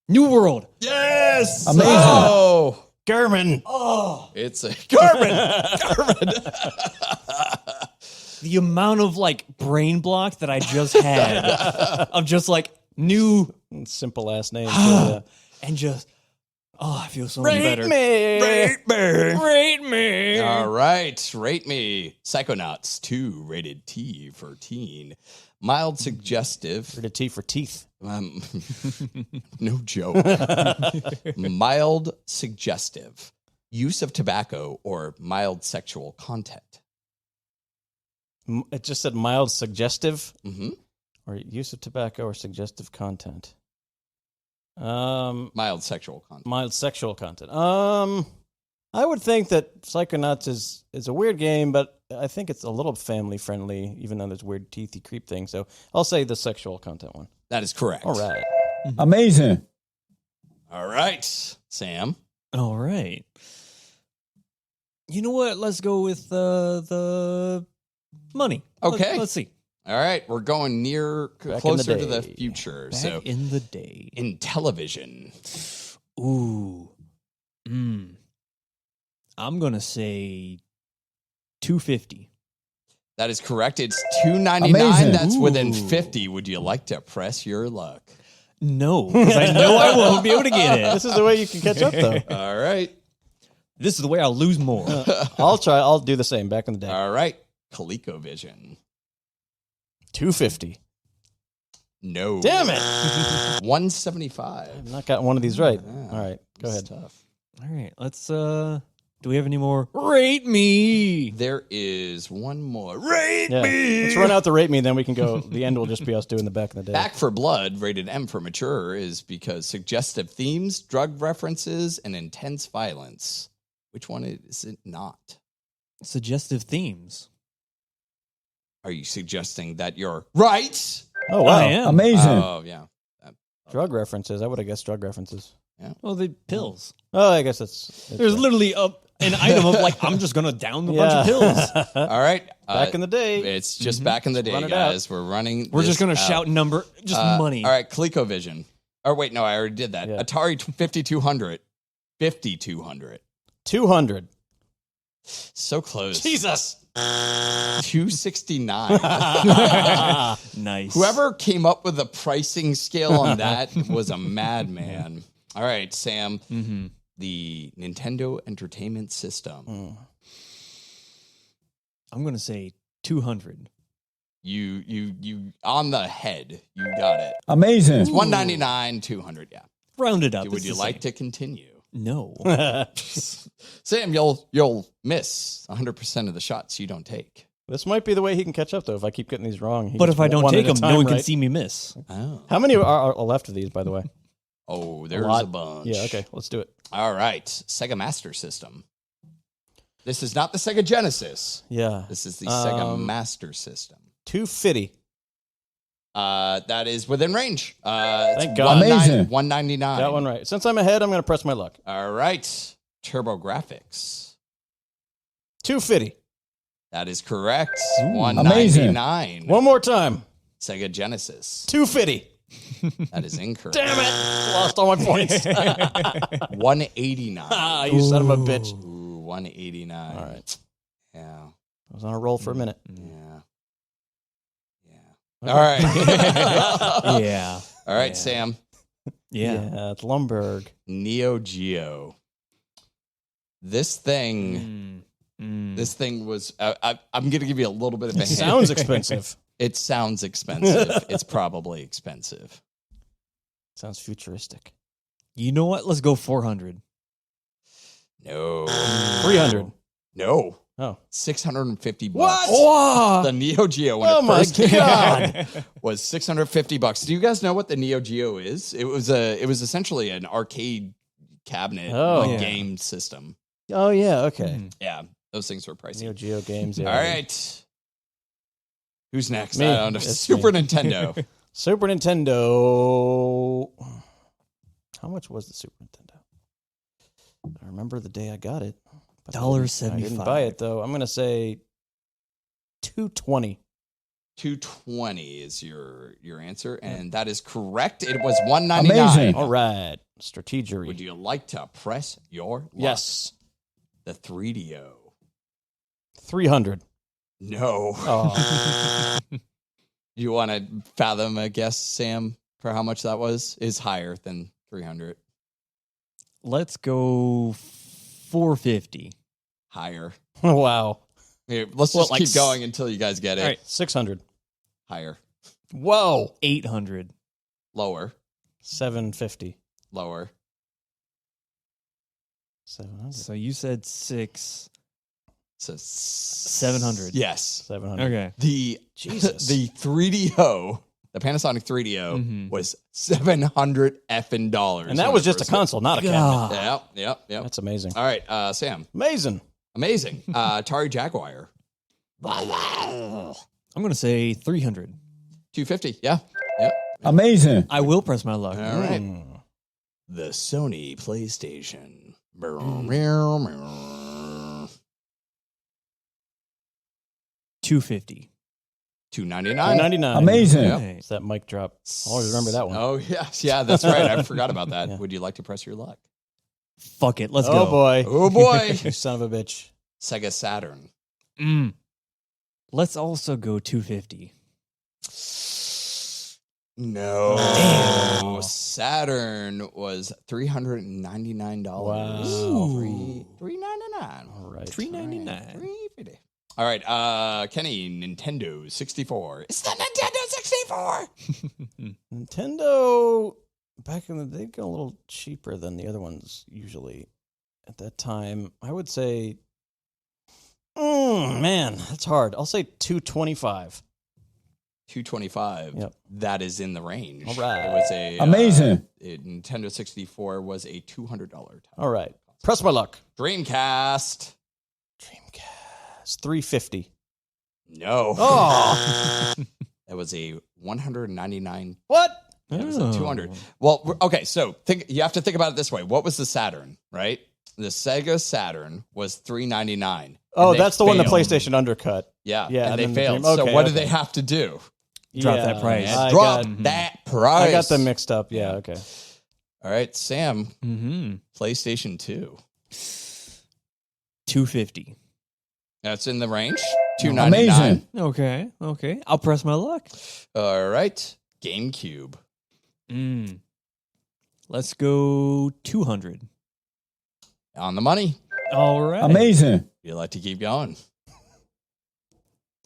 World. Yes! Amazing. Oh! Garmin. Oh, It's a Garmin! the amount of like brain block that I just had of just like new Simple ass name. So, and just, I feel so much better. me. Rate me. All right, rate me. Psychonauts 2, rated T for teen. Mild suggestive. Rated T for teeth. No joke. Mild suggestive. Use of tobacco or mild sexual content. It just said mild suggestive Mm-hmm. or use of tobacco or suggestive content. Mild sexual content. Mild sexual content. I would think that Psychonauts is a weird game, but I think it's a little family friendly, even though there's weird teethy creep thing. So I'll say the sexual content one. That is correct. All right. Amazing. All right, Sam. All right. You know what? Let's go with the money. Okay. Let's see. All right, we're going closer to the day. future. Back So in the day. in television, Ooh. I'm going to say 250. that is correct. It's $2.99. Amazing. That's within Ooh. 50. Would you like to press your luck? No, because I know I won't be able to get it. This is the way you can catch up, though. All right. This is the way I'll lose more. I'll try. I'll do the same back in the day. All right. ColecoVision. 250. No. Damn it. 175. I've not gotten one of these right. Yeah, All right, go it's ahead. tough. All right, let's do we have any more? Rate me. There is one more. Rate Yeah. me. Let's run out the rate me, then we can go. The end will just be us doing the back in the day. Back for Blood, rated M for mature, is because suggestive themes, drug references, and intense violence. Which one is it not? Suggestive themes. Are you suggesting that you're right? Oh, wow. I am. Amazing. Oh, yeah. Drug references. I would have guessed drug references. Well, the pills. Oh, I guess that's There's literally an item of like, I'm just going to down a bunch of pills. All right. Back in the day. It's just back in the day, run it guys. We're running. We're this just going to out. shout number, just money. All right, ColecoVision. Or wait, no, I already did that. Yeah. Atari 5200. 5200. 200. So close. Jesus. 269. Nice. Whoever came up with a pricing scale on that was a madman. All right, Sam. The Nintendo Entertainment System. I'm going to say 200. You on the head. You got it. Amazing. It's 199, 200. Yeah. Round it up. Would you like to continue? No. Sam, you'll miss 100% of the shots you don't take. This might be the way he can catch up, though. If I keep getting these wrong, he But gets if I don't one take at a them, time no one can right. see me miss. Oh. How many are left of these, by the way? Oh, there's lot. a bunch. Yeah, okay, let's do it. All right. Sega Master System. This is not the Sega Genesis. Yeah. This is the Sega Master System. 250. That is within range. Thank God. Amazing. 199. Got one right. Since I'm ahead, I'm going to press my luck. All right. TurboGrafx. 250. That is correct. Amazing. 199. One more time. Sega Genesis. 250. That is incorrect. Damn it. Lost all my points. 189. Ah, you son of a bitch. Ooh, 189. All right. Yeah. I was on a roll for a minute. Yeah. Yeah. All right. Yeah. All right, Yeah. Sam. Yeah. It's Lumberg. Neo Geo. This thing. This thing was. I'm going to give you a little bit of a hint. Sounds expensive. It sounds expensive. It's probably expensive. Sounds futuristic. You know what? Let's go 400. No. 300. No. Oh. 650 bucks. What? Oh, The Neo Geo when Oh it my first came God. out was 650 bucks. Do you guys know what the Neo Geo is? It was essentially an arcade cabinet Oh. game system. Oh, yeah. Okay. Yeah, those things were pricey. Neo Geo games. Yeah. All right. Who's next? Me. I don't know. It's Super me. Nintendo. Super Nintendo. How much was the Super Nintendo? I remember the day I got it. but I didn't buy it, though. I'm going to say 220. 220 is your answer, and that is correct. It was 199. Amazing. All right. Strategery. Would you like to press your luck? Yes. The 3DO. 300. No. Oh. You want to fathom a guess, Sam, for how much that was? Is higher than 300. let's go 450. Higher. Wow. Here, let's Well, just like keep going until you guys get it. All right. 600. Higher. Whoa. 800. Lower. 750. Lower. 700. So you said 6. So 700. Yes. 700. Okay. The Jesus. the 3DO, the Panasonic 3DO Mhm. was $700 effing dollars. And that was just a console, not a cabinet. God. Yep. That's amazing. All right, Sam. Amazing. Amazing. Atari Jaguar. I'm going to say 300. 250. Yeah. Yep. Amazing. I will press my luck. All right. Mm. The Sony PlayStation. 250. $299. $299. Amazing. Yep. It's that mic drop. I always remember that one. Oh, yes. Yeah, that's right. I forgot about that. Yeah. Would you like to press your luck? Fuck it. Let's Oh, go. boy. Oh, boy. You son of a bitch. Sega Saturn. Let's also go 250. No. Damn. Saturn was $399. Wow. $399. All right. $399. $350. All right, Kenny, Nintendo 64. It's the Nintendo 64. Nintendo, back in the day, got a little cheaper than the other ones usually at that time. I would say, man, that's hard. I'll say 225. 225. Yep. That is in the range. All right. It was a Amazing. Nintendo 64 was a $200 title. All right. Press my luck. Dreamcast. Dreamcast. 350. No. Oh. That was a 199. What? It was a 200. Well, okay, so you have to think about it this way. What was the Saturn, right? The Sega Saturn was $399. Oh, that's the one the failed. PlayStation undercut. Yeah, Yeah, and and they then the failed. Dream- So okay, what did okay. they have to do? Drop that price. I Drop got- that price. I got them mixed up. Yeah, okay. All right, Sam, Mm-hmm. PlayStation 2. 250. That's in the range. $299. Amazing. Okay. I'll press my luck. All right, GameCube. Let's go 200. On the money. All right. Amazing. You like to keep going.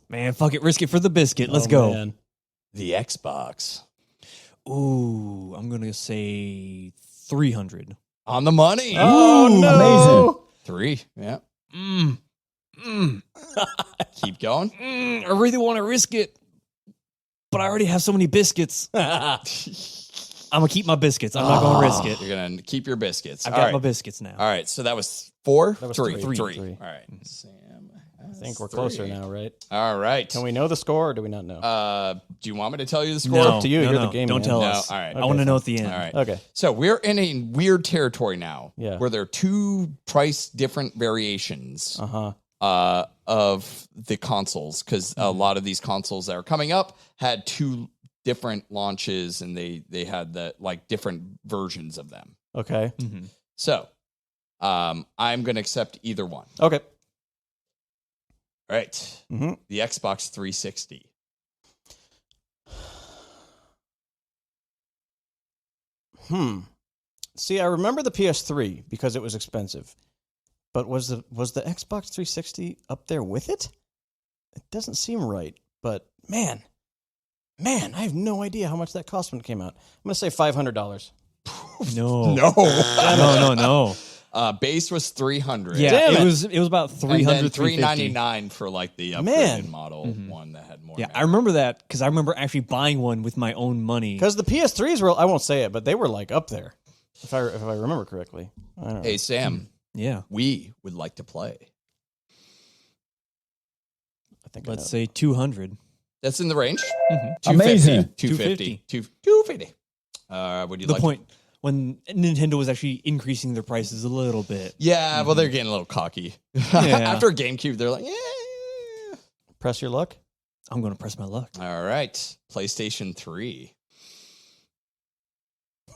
Man, fuck it. Risk it for the biscuit. Let's Oh, go. man. The Xbox. Ooh, I'm going to say 300. On the money. Oh, Ooh, no. 3. Yeah. Mm. Keep going. I really want to risk it, but I already have so many biscuits. I'm going to keep my biscuits. I'm not going to risk it. You're going to keep your biscuits. I've All got right. my biscuits now. All right. So that was 4? That was 3. three. 3. Three. All right. Sam. I think we're closer now, right? All right. Can we know the score or do we not know? Do you want me to tell you the score? No, up to you. no, You're no. the game Don't man. tell No, us. all right. I want to know at the end. All right. Okay. So we're in a weird territory now Yeah. where there are 2 price different variations Uh-huh. of the consoles because a lot of these consoles that are coming up had 2 different launches and they had the like different versions of them. Okay. Mm-hmm. So I'm going to accept either one. Okay. All right. Mm-hmm. The Xbox 360. See, I remember the PS3 because it was expensive. But was the Xbox 360 up there with it? It doesn't seem right. But man, I have no idea how much that cost when it came out. I'm going to say $500. No. No. No. Base was 300. Yeah, Damn it. it was about 300, and then 350. $399 for like the upgraded Man. model one that had more. Yeah, memory. I remember that because I remember actually buying one with my own money. Because the PS3s were, I won't say it, but they were like up there. If I remember correctly. I don't know. Hey Sam, Yeah. we would like to play. I think I Let's know. say 200. That's in the range. Mm-hmm. Amazing. 250. 250. Would you The like point when Nintendo was actually increasing their prices a little bit. Yeah, well, they're getting a little cocky. After GameCube, they're like, yeah. Press your luck. I'm going to press my luck. All right. PlayStation 3.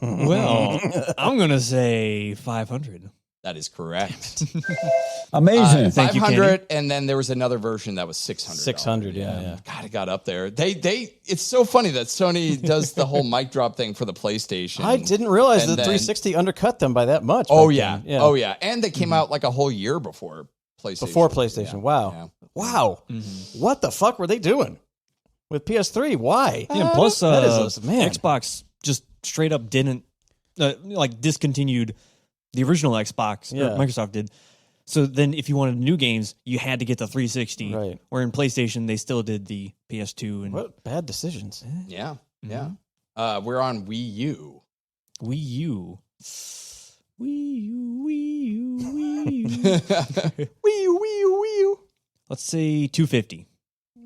Well, I'm going to say 500. That is correct. Amazing. Thank you, 500, and then there was another version that was 600. 600, yeah. God, it got up there. It's so funny that Sony does the whole mic drop thing for the PlayStation. I didn't realize And the then- 360 undercut them by that much. Oh back yeah. then. Oh yeah. And they came out like a whole year before PlayStation. Before PlayStation. Yeah. Wow. Yeah. Wow. What the fuck were they doing with PS3? Why? Yeah, plus that is man. Xbox just straight up didn't discontinued the original Xbox. Yeah. Or Microsoft did. So then, if you wanted new games, you had to get the 360. Right. Where in PlayStation, they still did the PS2 and What bad decisions. Yeah. Yeah. We're on Wii U. Wii U. Wii U, Wii U, Wii U. Wii U, Wii U, Wii U. Let's say 250.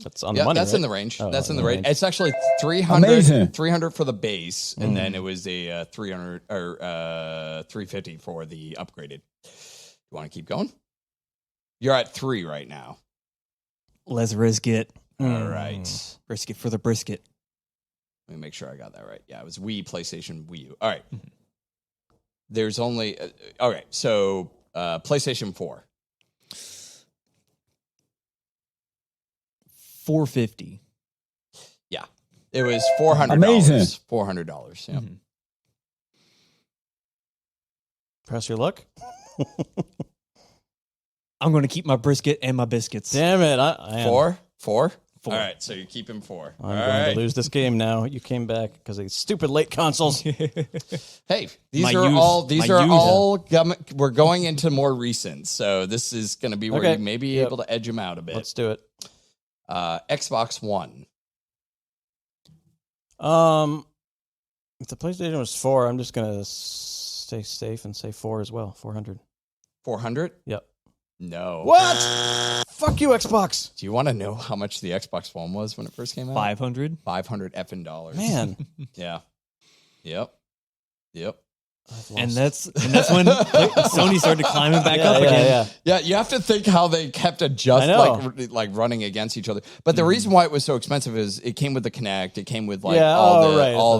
That's on Yeah, the money. that's right? in the range. Oh, That's in in the the range. range. It's actually 300, Amazing. 300 for the base, and then it was a 300 or 350 for the upgraded. You want to keep going? You're at 3 right now. Let's risk it. All right. Brisket for the brisket. Let me make sure I got that right. Yeah, it was Wii, PlayStation, Wii U. All right. There's only... all right, so PlayStation 4. $450. Yeah. It was $400. Amazing. $400, yeah. Press your luck. I'm going to keep my brisket and my biscuits. Damn it. I am. Four? Four. All right, so you're keeping 4. I'm All going right. to lose this game now. You came back because of these stupid late consoles. Hey, these My are youth. all My youth. we're going into more recent, so this is going to be where Okay. you may be Yep. able to edge them out a bit. Let's do it. Xbox One. If the PlayStation was 4, I'm just going to stay safe and say 4 as well. 400. 400? Yep. No. What? Fuck you, Xbox. Do you want to know how much the Xbox One was when it first came out? 500. 500 effing dollars. Man. Yeah. Yep. And that's when Sony started climbing back up again. Yeah. Yeah, you have to think how they kept I know. like running against each other. But the reason why it was so expensive is it came with the Kinect. It came with like Yeah,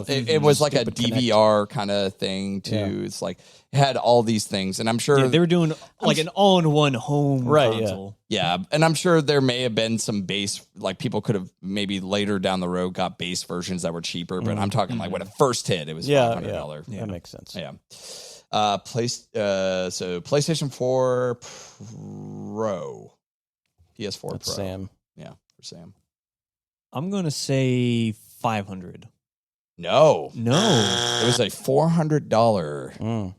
it was like a stupid Kinect. DVR kind of thing too. Yeah. It's like it had all these things, and I'm sure Yeah, they were doing like an all-in-one home console. yeah, and I'm sure there may have been some base, like people could have maybe later down the road got base versions that were cheaper, but I'm talking like when it first hit, it was $500. Yeah, that makes sense. Yeah. So PlayStation 4 Pro. PS4 That's Pro. Sam. Yeah, for Sam. I'm going to say 500. No. No. It was a $400 Mm.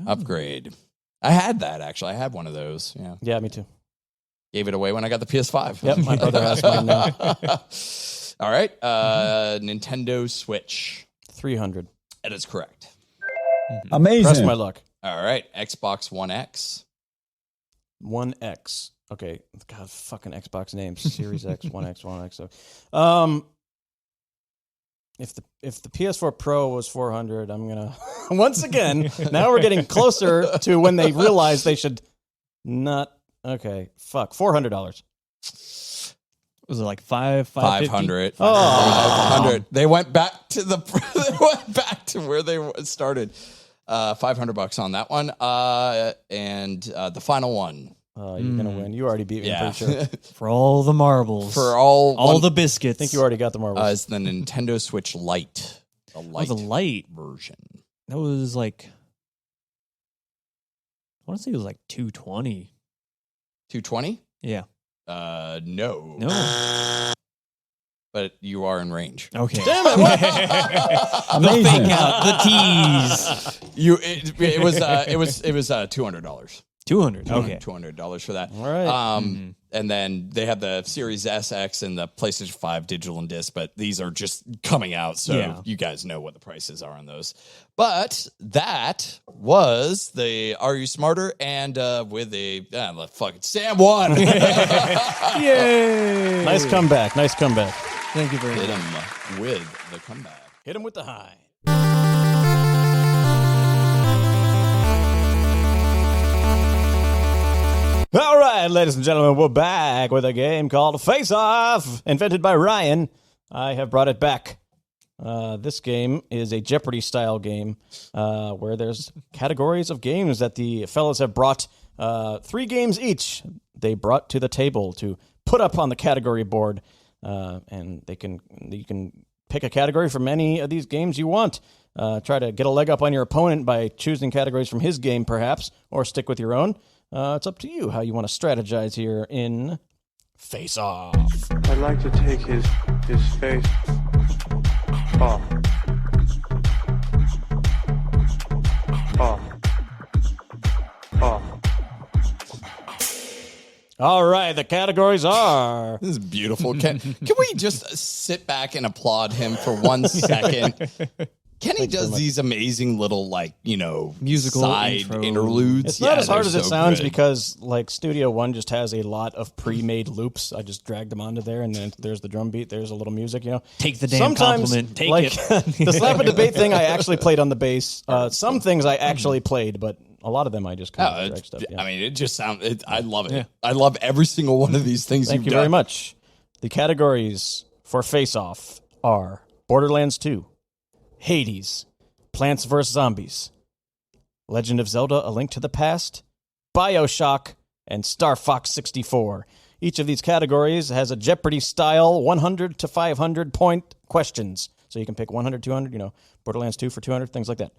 upgrade. I had that actually. I had one of those. Yeah. Yeah, me too. Gave it away when I got the PS5. Yep, my brother has mine now. All right. Nintendo Switch. 300. That is correct. Amazing. Press my luck. All right. Xbox One X. 1X. Okay. God, fucking Xbox names. Series X, 1X, 1X. So, if the PS4 Pro was 400, I'm gonna once again. Now we're getting closer to when they realize they should not. Okay, fuck, $400. Was it like 550? 500. Oh. 500. They went back to where they started. $500 on that one. And the final one. You're gonna win. You already beat me. Yeah. I'm pretty sure. For all the marbles. For all the biscuits. I think you already got the marbles. is the Nintendo Switch Lite. The Lite the Lite. version. That was like, I want to say it was like 220. 220? Yeah. No. No. But you are in range. Okay. Damn it! What? The Amazing. fake out. The tease. It was $200. 200. Okay. $200 for that. All right. And then they have the Series SX and the PlayStation 5 digital and disc, but these are just coming out, so you guys know what the prices are on those. But that was the Are You Smarter? And with a fucking Sam won. Yay. Nice comeback. Nice comeback. Thank you very Hit much. him with the comeback. Hit him with the high. All right, ladies and gentlemen, we're back with a game called Face Off, invented by Ryan. I have brought it back. This game is a Jeopardy-style game where there's categories of games that the fellas have brought. 3 games each they brought to the table to put up on the category board, and you can pick a category from any of these games you want. Try to get a leg up on your opponent by choosing categories from his game, perhaps, or stick with your own. It's up to you how you want to strategize here in Face Off. I'd like to take his face off. Off. Off. All right, the categories are... This is beautiful. Can we just sit back and applaud him for 1 second? Kenny does these amazing little, Musical side intros. interludes. It's not as hard they're as it so sounds good. because, Studio One just has a lot of pre-made loops. I just dragged them onto there, and then there's the drum beat, there's a little music, Take the damn Sometimes, compliment. Take like, it. the slap and debate thing, I actually played on the bass. Some things I actually played, but a lot of them I just kind of drag stuff. Yeah. I mean, it just sounds. I love it. Yeah. I love every single one of these things. Thank you've you very done. much. The categories for Face Off are Borderlands 2, Hades, Plants vs. Zombies, Legend of Zelda: A Link to the Past, Bioshock, and Starfox 64. Each of these categories has a Jeopardy-style 100 to 500 point questions. So you can pick 100, 200, Borderlands 2 for 200, things like that.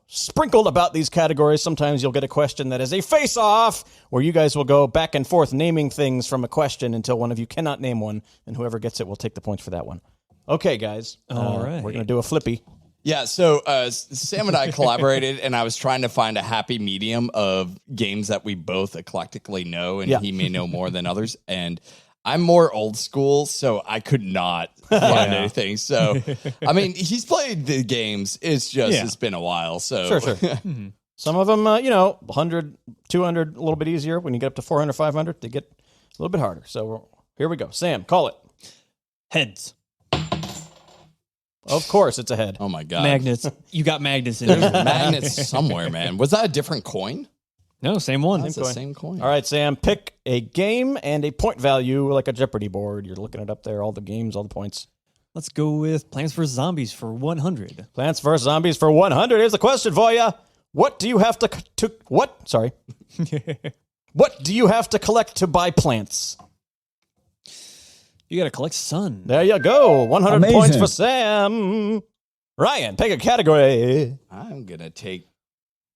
Sprinkled about these categories, sometimes you'll get a question that is a face-off, where you guys will go back and forth naming things from a question until one of you cannot name one, and whoever gets it will take the points for that one. Okay, guys. All right. We're going to do a flippy. Yeah, so Sam and I collaborated, and I was trying to find a happy medium of games that we both eclectically know, and he may know more than others. And I'm more old school, so I could not find anything. So, I mean, he's played the games. It's just, it's been a while. So Sure. Some of them, 100, 200, a little bit easier. When you get up to 400, 500, they get a little bit harder. So here we go. Sam, call it. Heads. Of course, it's a head. Oh, my God. Magnets. You got magnets in There's there. magnets somewhere, man. Was that a different coin? No, same one. That's the same coin. All right, Sam, pick a game and a point value like a Jeopardy board. You're looking it up there, all the games, all the points. Let's go with Plants vs. Zombies for 100. Plants vs. Zombies for 100. Here's the question for you. What do you have to what? Sorry. What do you have to collect to buy plants? You got to collect sun. There you go. 100 Amazing. points for Sam. Ryan, pick a category. I'm going to take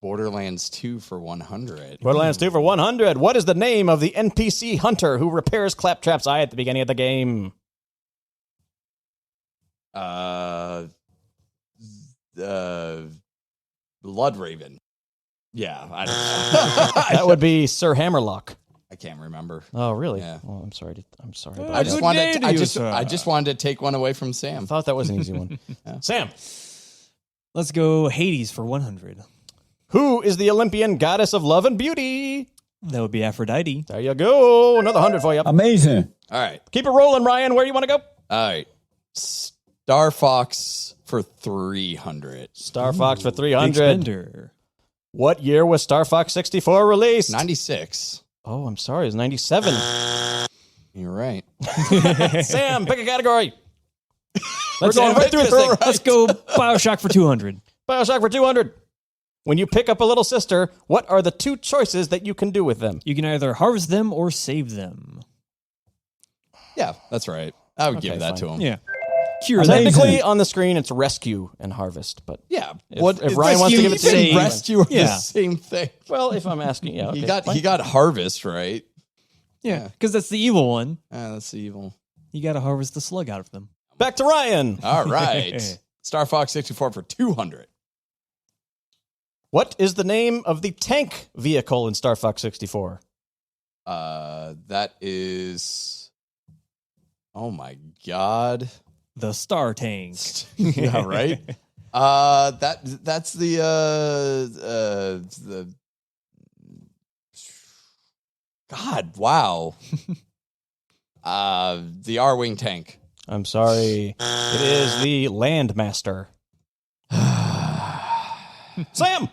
Borderlands 2 for 100. Borderlands 2 for 100. What is the name of the NPC hunter who repairs Claptrap's eye at the beginning of the game? Bloodraven. Yeah, I don't know. That would be Sir Hammerlock. I can't remember. Oh, really? Yeah. Well, I'm sorry. I'm sorry. I just Good wanted. day to you, I just wanted to take one away from Sam. I thought that was an easy one. Sam, Let's go Hades for 100. who is the Olympian goddess of love and beauty? That would be Aphrodite. There you go. Another 100 for you. Amazing. All right, Keep it rolling, Ryan. Where do you want to go? all right. Starfox for 300. Star Fox for Big 300. spender. What year was Star Fox 64 released? 96. Oh, I'm sorry. It's 97. You're right. Sam, pick a category. Let's, going right through this thing. let's go Bioshock for 200. Bioshock for 200. When you pick up a little sister, what are the two choices that you can do with them? You can either harvest them or save them. Yeah, that's right. I would give Okay, that to fine. him. Yeah. Cure Amazing. them. Technically, on the screen, it's rescue and harvest. But Yeah. if Ryan wants to give it to Rescue me, and rescue are the Yeah. same thing. well, if I'm asking, yeah, okay, He got harvest right. Yeah, because that's the evil one. That's evil. You got to harvest the slug out of them. Back to Ryan. All right. Star Fox 64 for 200. What is the name of the tank vehicle in Star Fox 64? That is. Oh my God. The Star Tank. Yeah, right. That's the God, wow. The R-Wing tank. I'm sorry. It is the Landmaster. Sam!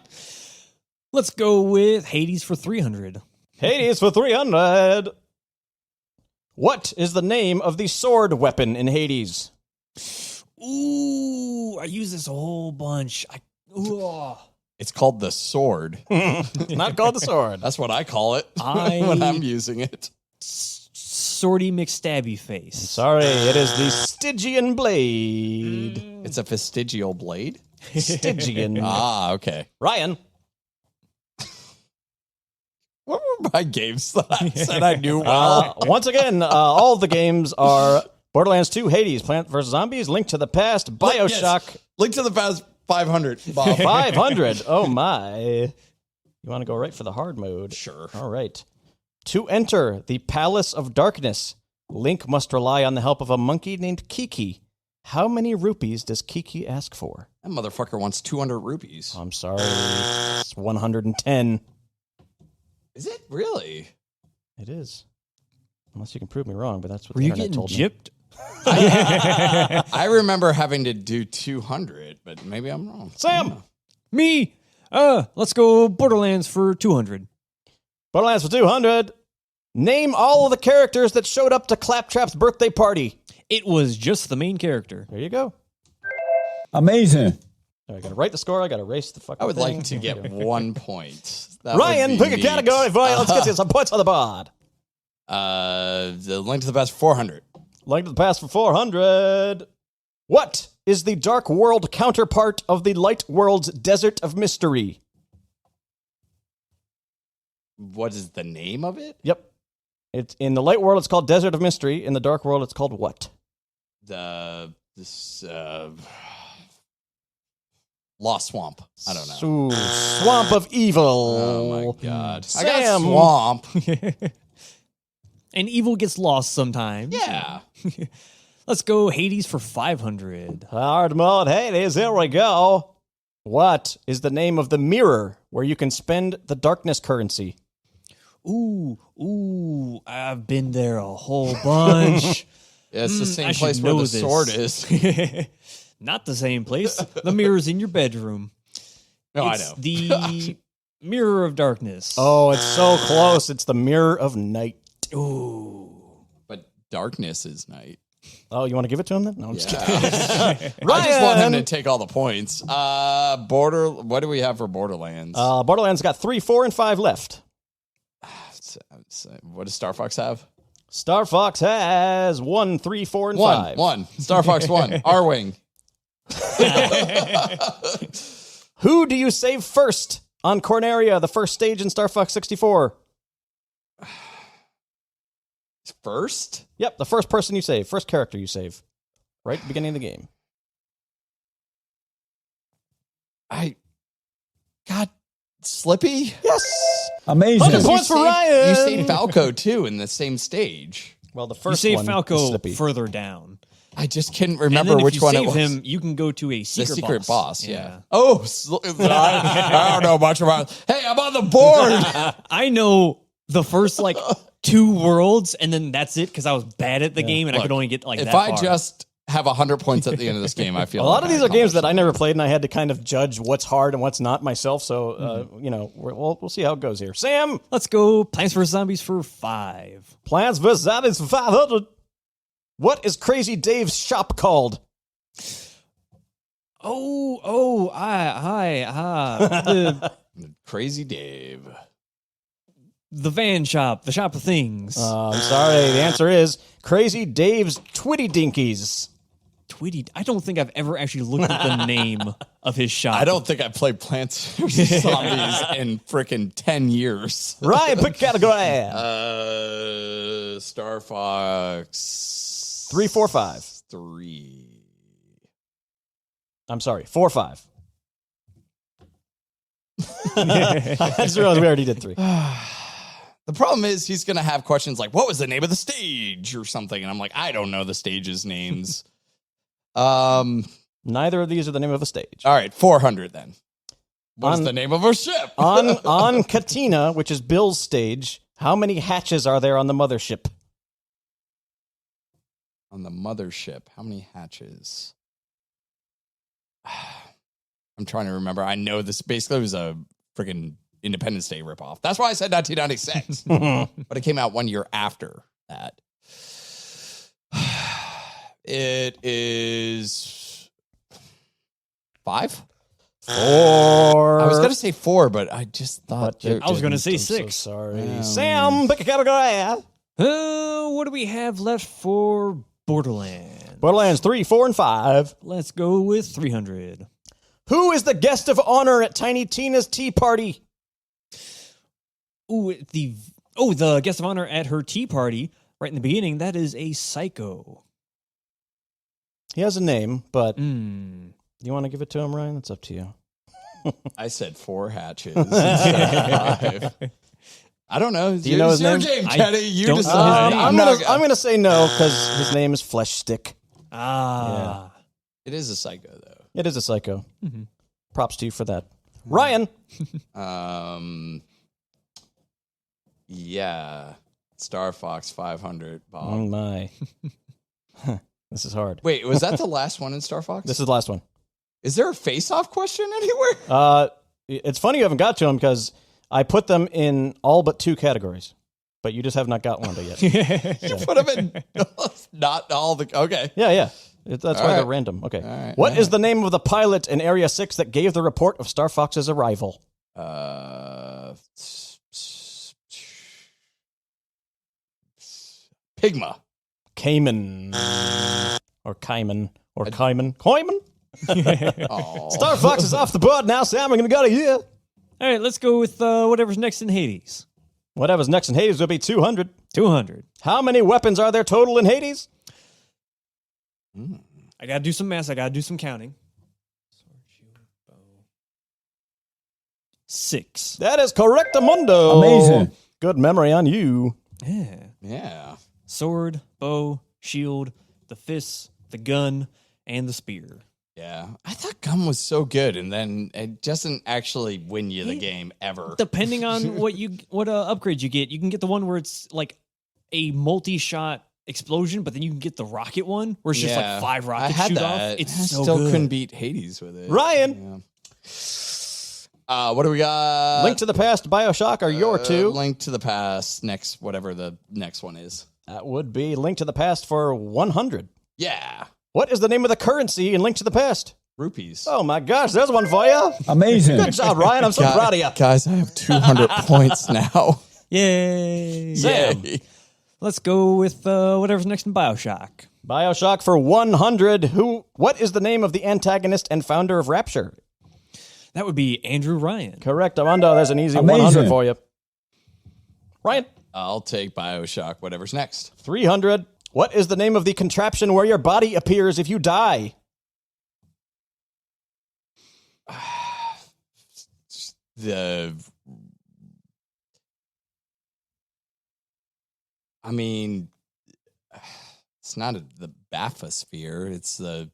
Let's go with Hades for 300. Hades for 300. What is the name of the sword weapon in Hades? Ooh, I use this a whole bunch. It's called the sword. Not called the sword. That's what I call it when I'm using it. Swordy McStabby face. Sorry, it is the Stygian blade. It's a vestigial blade. Stygian. Ah, okay. Ryan. What were my games that I said I knew well? Once again, all the games are Borderlands 2, Hades, Plant vs. Zombies, Link to the Past, Bioshock. Yes. Link to the Past 500. Bob. 500. Oh, my. You want to go right for the hard mode? Sure. All right. To enter the Palace of Darkness, Link must rely on the help of a monkey named Kiki. How many rupees does Kiki ask for? That motherfucker wants 200 rupees. I'm sorry. It's 110. Is it really? It is. Unless you can prove me wrong, but that's what Were the you internet getting told me. gypped? I remember having to do 200, but maybe I'm wrong. Sam! Me? Let's go Borderlands for 200. Borderlands for 200. Name all of the characters that showed up to Claptrap's birthday party. It was just the main character. There you go. Amazing. I got to write the score. I got to erase the fucking I would thing. like to get 1 point. That Ryan, would be pick a neat. category. Let's get you some points on the board. The Link to the Past 400. Link to the Past for 400. What is the Dark World counterpart of the Light World's Desert of Mystery? What is the name of it? Yep. It's in the Light World, it's called Desert of Mystery. In the Dark World, it's called what? Lost Swamp. I don't know. Ooh, Swamp of Evil. Oh my god. I got Sam. Swamp. And evil gets lost sometimes. Yeah. Let's go Hades for 500. Hard mode Hades, here we go. What is the name of the mirror where you can spend the darkness currency? Ooh, I've been there a whole bunch. Yeah, it's the same I should place where know the this. sword is. Not the same place. The mirror's in your bedroom. No, It's I know. the Mirror of Darkness. Oh, it's so close. It's the Mirror of Night. Ooh. But darkness is night. Oh, you want to give it to him then? No, I'm just kidding. I just want him Ryan. to take all the points. What do we have for Borderlands? Borderlands got 3, 4, and 5 left. What does Starfox have? Starfox has 1, 3, 4, and 5. One. Starfox 1. R-Wing. Who do you save first on Corneria, the first stage in Star Fox 64? First? Yep, the first person you save, first character you save, right at the beginning of the game. God, Slippy? Yes! Amazing. 100 points for Ryan! You saved Falco, too, in the same stage. Well, the You first save one Falco is Slippy. further down. I just couldn't And remember then if which you one save it was. him, you can go to a The secret, secret boss, yeah. yeah. Oh, I don't know much about it. Hey, I'm on the board. I know the first, 2 worlds, and then that's it, because I was bad at the game, and I Look, could only get, if that I far. just have 100 points at the end of this game, I feel A lot of these are games that I accomplished never played, and I had to kind of judge what's hard and what's not myself. So, we'll see how it goes here. Sam, Let's go Plants vs. Zombies for 5. Plants vs. Zombies for 500. What is Crazy Dave's shop called? The Crazy Dave. van shop, the shop of things. I'm sorry. The answer is Crazy Dave's Twitty Dinkies. Tweety. I don't think I've ever actually looked at the name of his shop. I don't think I played Plants vs. Zombies in freaking 10 years. Ryan, pick a category. Star Fox 3, 4, 5. 3. I'm sorry, 4, 5. I just realized we already did 3. The problem is he's going to have questions like, what was the name of the stage or something? And I'm like, I don't know the stages' names. Neither of these are the name of a stage. All right, 400 then. What's On- the name of our ship? On Katina, which is Bill's stage, how many hatches are there on the mothership? On the mothership, how many hatches? I'm trying to remember. I know this basically was a freaking Independence Day ripoff. That's why I said 1996. But it came out 1 year after that. It is 5? 4. I was going to say 4, but I just thought... But you I was gonna didn't. say I'm 6. So sorry. Sam, pick a category. What do we have left for Borderlands? Borderlands 3, 4, and 5. Let's go with 300. Who is the guest of honor at Tiny Tina's tea party? Ooh, the guest of honor at her tea party, right in the beginning, that is a psycho. He has a name, but Mm. you want to give it to him, Ryan? It's up to you. I said 4 hatches instead of 5. I don't know. Do you know his your name? game, I Teddy. You don't know his decide. name. I'm gonna say no because his name is Flesh Stick. Ah. It is a psycho, though. It is a psycho. Mm-hmm. Props to you for that, Ryan. Yeah. Star Fox 500, Bob. Oh my, this is hard. Wait, was that the last one in Star Fox? This is the last one. Is there a face-off question anywhere? It's funny you haven't got to them because I put them in all but 2 categories. but you just have not got Wanda yet. You put them in not all the... Okay. Yeah. That's why right. they're random. Okay. right, What is the name of the pilot in Area 6 that gave the report of Starfox's arrival? Pigma. Cayman. Or Cayman. Or Cayman. Cayman? Oh. Starfox is off the board now, Sam. I'm going to go to you. All right, let's go with whatever's next in Hades. Whatever's next in Hades will be 200. 200. How many weapons are there total in Hades? I got to do some math. I got to do some counting. 6. That is correct, Amundo. Amazing. Good memory on you. Yeah. Yeah. Sword, bow, shield, the fists, the gun, and the spear. Yeah. I thought gun was so good, and then it doesn't actually win you the game ever. Depending on what upgrade you can get the one where it's like a multi-shot explosion, but then you can get the rocket one where it's just like 5 rockets I had shoot that. off. It's I so still good. couldn't beat Hades with it. Ryan. Yeah. What do we got? Link to the Past, Bioshock are your two. Link to the Past, next, whatever the next one is. That would be Link to the Past for 100. Yeah. What is the name of the currency in Link to the Past? Rupees. Oh my gosh, there's one for you. Amazing. Good job, Ryan. I'm so proud of you. Guys, I have 200 points now. Yay. Sam. Yay. Let's go with whatever's next in Bioshock. Bioshock for 100. What is the name of the antagonist and founder of Rapture? That would be Andrew Ryan. Correct, Armando. There's an easy Amazing. 100 for you. Ryan. I'll take Bioshock, whatever's next. 300. What is the name of the contraption where your body appears if you die? It's not the bathysphere. It's the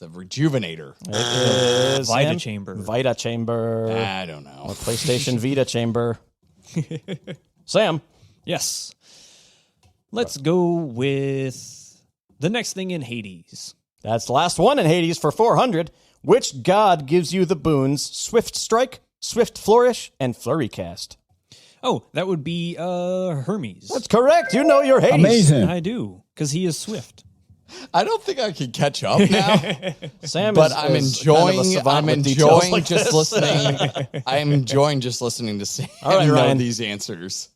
rejuvenator. It is Vita Sam? chamber. Vita chamber. I don't know. Or PlayStation Vita chamber. Sam. Yes. Let's go with the next thing in Hades. That's the last one in Hades for 400. Which god gives you the boons Swift Strike, Swift Flourish, and Flurry Cast? Oh, that would be Hermes. That's correct. You know your Hades. Amazing. I do, because he is swift. I don't think I can catch up now. Sam But is, I'm is enjoying. kind of a savant I'm with details enjoying like just this. listening. I am enjoying just listening to Sam All right, know Ryan. these answers.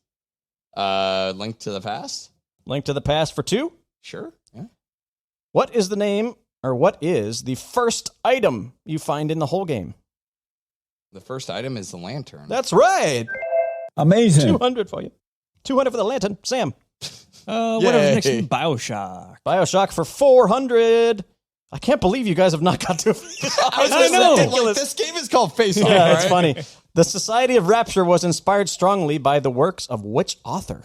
Link to the Past. Link to the Past for 2. Sure. Yeah. What is the name, or what is the first item you find in the whole game? The first item is the lantern. That's right. Amazing. 200 for you. 200 for the lantern. Sam. Whatever's next Yay. in Bioshock. Bioshock for 400. I can't believe you guys have not got to I know. Like, this game is called Face Off. Yeah, right? it's funny. The Society of Rapture was inspired strongly by the works of which author?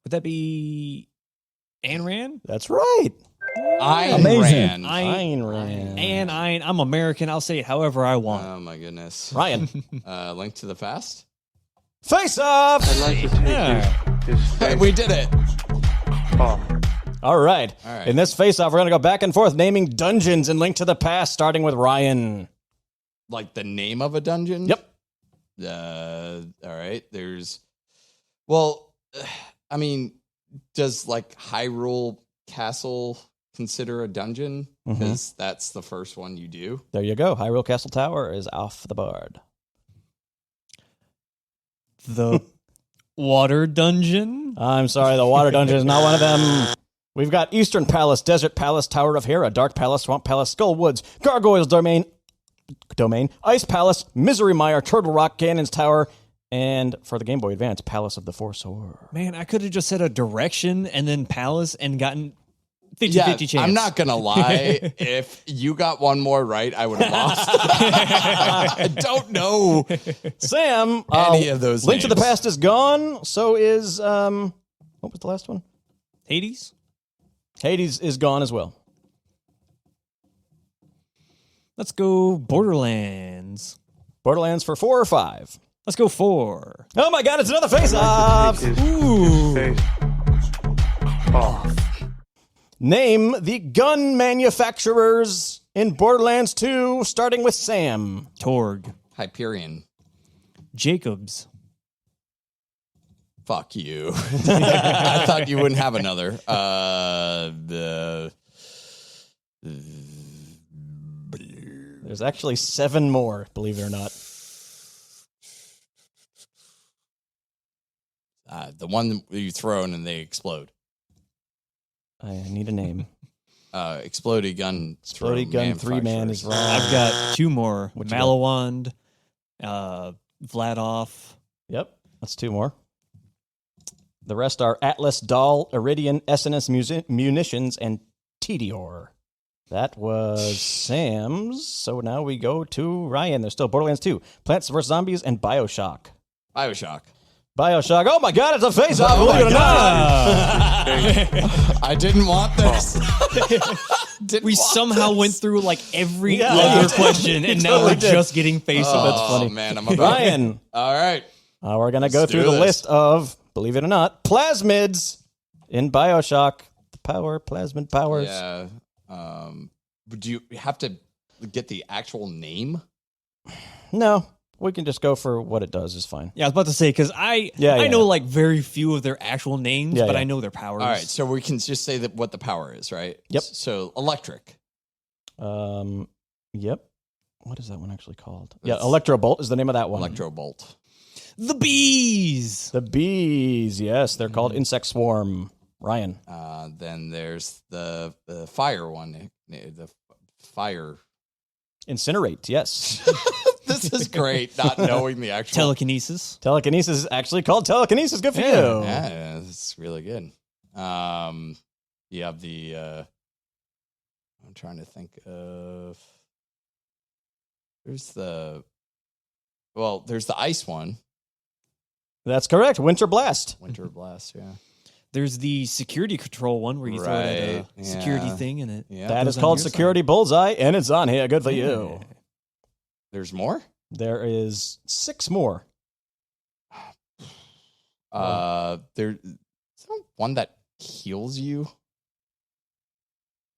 Would that be Ayn Rand? That's right. Ayn Amazing. Rand. Ayn Rand. I'm American. I'll say it however I want. Oh my goodness. Ryan. Link to the Past. Face off. I'd like to take his face We did it. off. All right. All right. In this face off, we're going to go back and forth naming dungeons and Link to the Past, starting with Ryan. Like the name of a dungeon. Yep. All right. Well, I mean, does like Hyrule Castle consider a dungeon? Because that's the first one you do. There you go. Hyrule Castle Tower is off the board. The Water Dungeon? I'm sorry, the Water Dungeon is not one of them. We've got Eastern Palace, Desert Palace, Tower of Hera, Dark Palace, Swamp Palace, Skull Woods, Gargoyles Domain, Ice Palace, Misery Mire, Turtle Rock, Ganon's Tower, and for the Game Boy Advance, Palace of the Four Swords. Man, I could have just said a direction and then Palace and gotten 50-50 Yeah, chance. I'm not gonna lie. If you got one more right, I would have lost. I don't know. Sam, Any of those Link to the names. Past is gone. So is what was the last one? Hades? Hades is gone as well. Let's go Borderlands. Borderlands for 4 or 5. Let's go 4. Oh my God! It's another face-off. Take his face off. Name the gun manufacturers in Borderlands 2, starting with Sam. Torg. Hyperion. Jacobs. Fuck you. I thought you wouldn't have another. There's actually 7 more, believe it or not. The one that you throw and they explode. I need a name. Explodey gun. Explodey gun 3-man is wrong. I've got 2 more. What you got? Malawand, Vladoff. Yep, that's 2 more. The rest are Atlas, Dahl, Iridian, SNS Munitions, and Tedior. That was Sam's. So now we go to Ryan. There's still Borderlands 2, Plants vs. Zombies, and Bioshock. Bioshock. Bioshock. Oh my God, it's a face-off. Believe it or not. I didn't want this. We somehow went through like every Yeah, other you did. question, and You now we're totally did. just getting face Oh, off. That's funny. man. I'm about Ryan, All right. we're going to go Let's through do the this. list of, believe it or not, plasmids in Bioshock. The plasmid powers. Yeah. Would you have to get the actual name? No, we can just go for what it does is fine. Yeah, I was about to say because I Yeah. know like very few of their actual names, Yeah, but yeah. I know their powers. All right. So we can just say that what the power is, right? Yep. So electric. Yep. What is that one actually called? It's- Yeah, Electro Bolt is the name of that one. Electro bolt. The bees. The bees, yes, they're called Insect Swarm. Ryan. Then there's the fire one. The fire. Incinerate, yes. This is great. Not knowing the actual. Telekinesis. Telekinesis is actually called telekinesis. Good for you. Yeah, it's really good. You have the. I'm trying to think of. There's the ice one. That's correct. Winter Blast. Winter Blast. Yeah. There's the security control one where you throw it at Right, a security yeah. thing and it. Yeah. That goes is on called your Security Bullseye, and it's on here. Good for you. There's more. There is 6 more. There's one that heals you.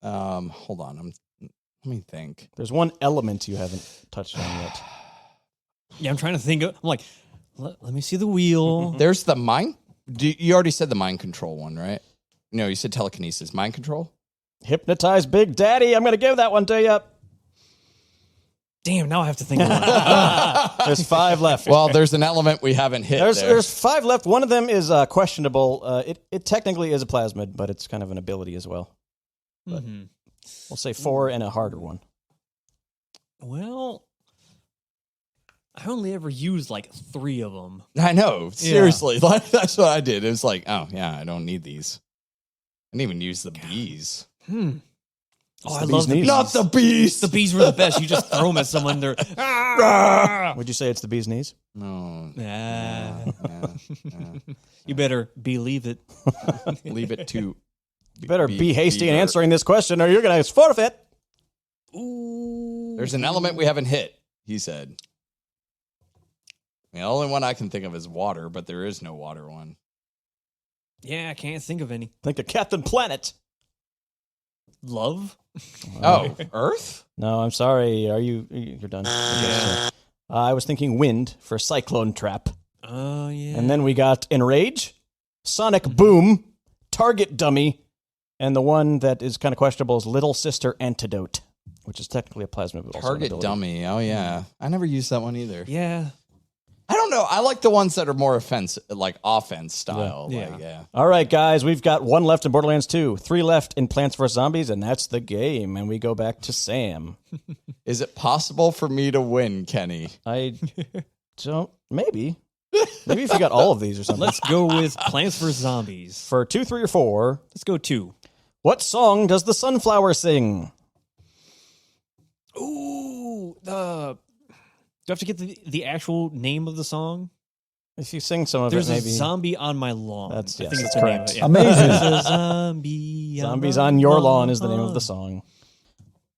Hold on. Let me think. There's one element you haven't touched on yet. Yeah, I'm trying to think. I'm like, let me see the wheel. There's the mind. You already said the mind control one, right? No, you said telekinesis. Mind control. Hypnotize Big Daddy. I'm going to give that one to you. Damn, now I have to think of one. There's 5 left. Well, there's an element we haven't hit. There's 5 left. One of them is questionable. It technically is a plasmid, but it's kind of an ability as well. Mhm. We'll say 4 and a harder one. Well, I only ever used like 3 of them. I know. Seriously. Like, that's what I did. It was like, oh, yeah, I don't need these. I didn't even use the bees. Oh, It's I the love bee's the knees. bees. Not the bees. The bees were the best. You just throw them at someone. They're ah! Would you say it's the bee's knees? No. Yeah. Yeah. You better believe it. Leave it to. You better be hasty in answering this question or you're going to forfeit. Ooh. There's an element we haven't hit, he said. The only one I can think of is water, but there is no water one. Yeah, I can't think of any. Think of Captain Planet. Love? Oh, Earth? No, I'm sorry. You're done. I guess so. I was thinking wind for Cyclone Trap. Oh, yeah. And then we got Enrage, Sonic Boom, Target Dummy, and the one that is kind of questionable is Little Sister Antidote, which is technically a plasma. But also an Target ability. dummy. Oh, yeah. I never used that one either. Yeah. I don't know. I like the ones that are more offense style. Yeah. Like, yeah. All right, guys, we've got 1 left in Borderlands 2, 3 left in Plants vs. Zombies, and that's the game. And we go back to Sam. Is it possible for me to win, Kenny? I don't. Maybe if you got all of these or something. Let's go with Plants vs. Zombies. For 2, 3, or 4. Let's go 2. What song does the sunflower sing? Ooh. Do I have to get the actual name of the song? If you sing some of There's it, a maybe. zombie on my lawn. That's- I yes, think that's it's the name correct. of it. Yeah. Amazing. There's a zombie Zombies my on Your Lawn is the name of the lawn. song.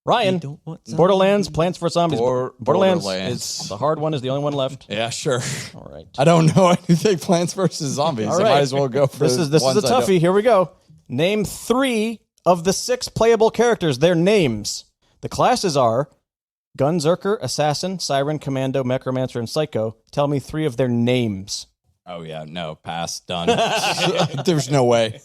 Ryan, We don't want Borderlands, zombies. Plants vs. Zombies. Borderlands Borderlands. is the hard one, is the only one left. Yeah, sure. All right. I don't know anything Plants vs. Zombies. All I right. might as well go for This is a ones I don't- toughie. Here we go. Name 3 of the 6 playable characters. Their names. The classes are Gunzerker, Assassin, Siren, Commando, Necromancer, and Psycho. Tell me 3 of their names. Oh, yeah. No, pass. Done. There's no way.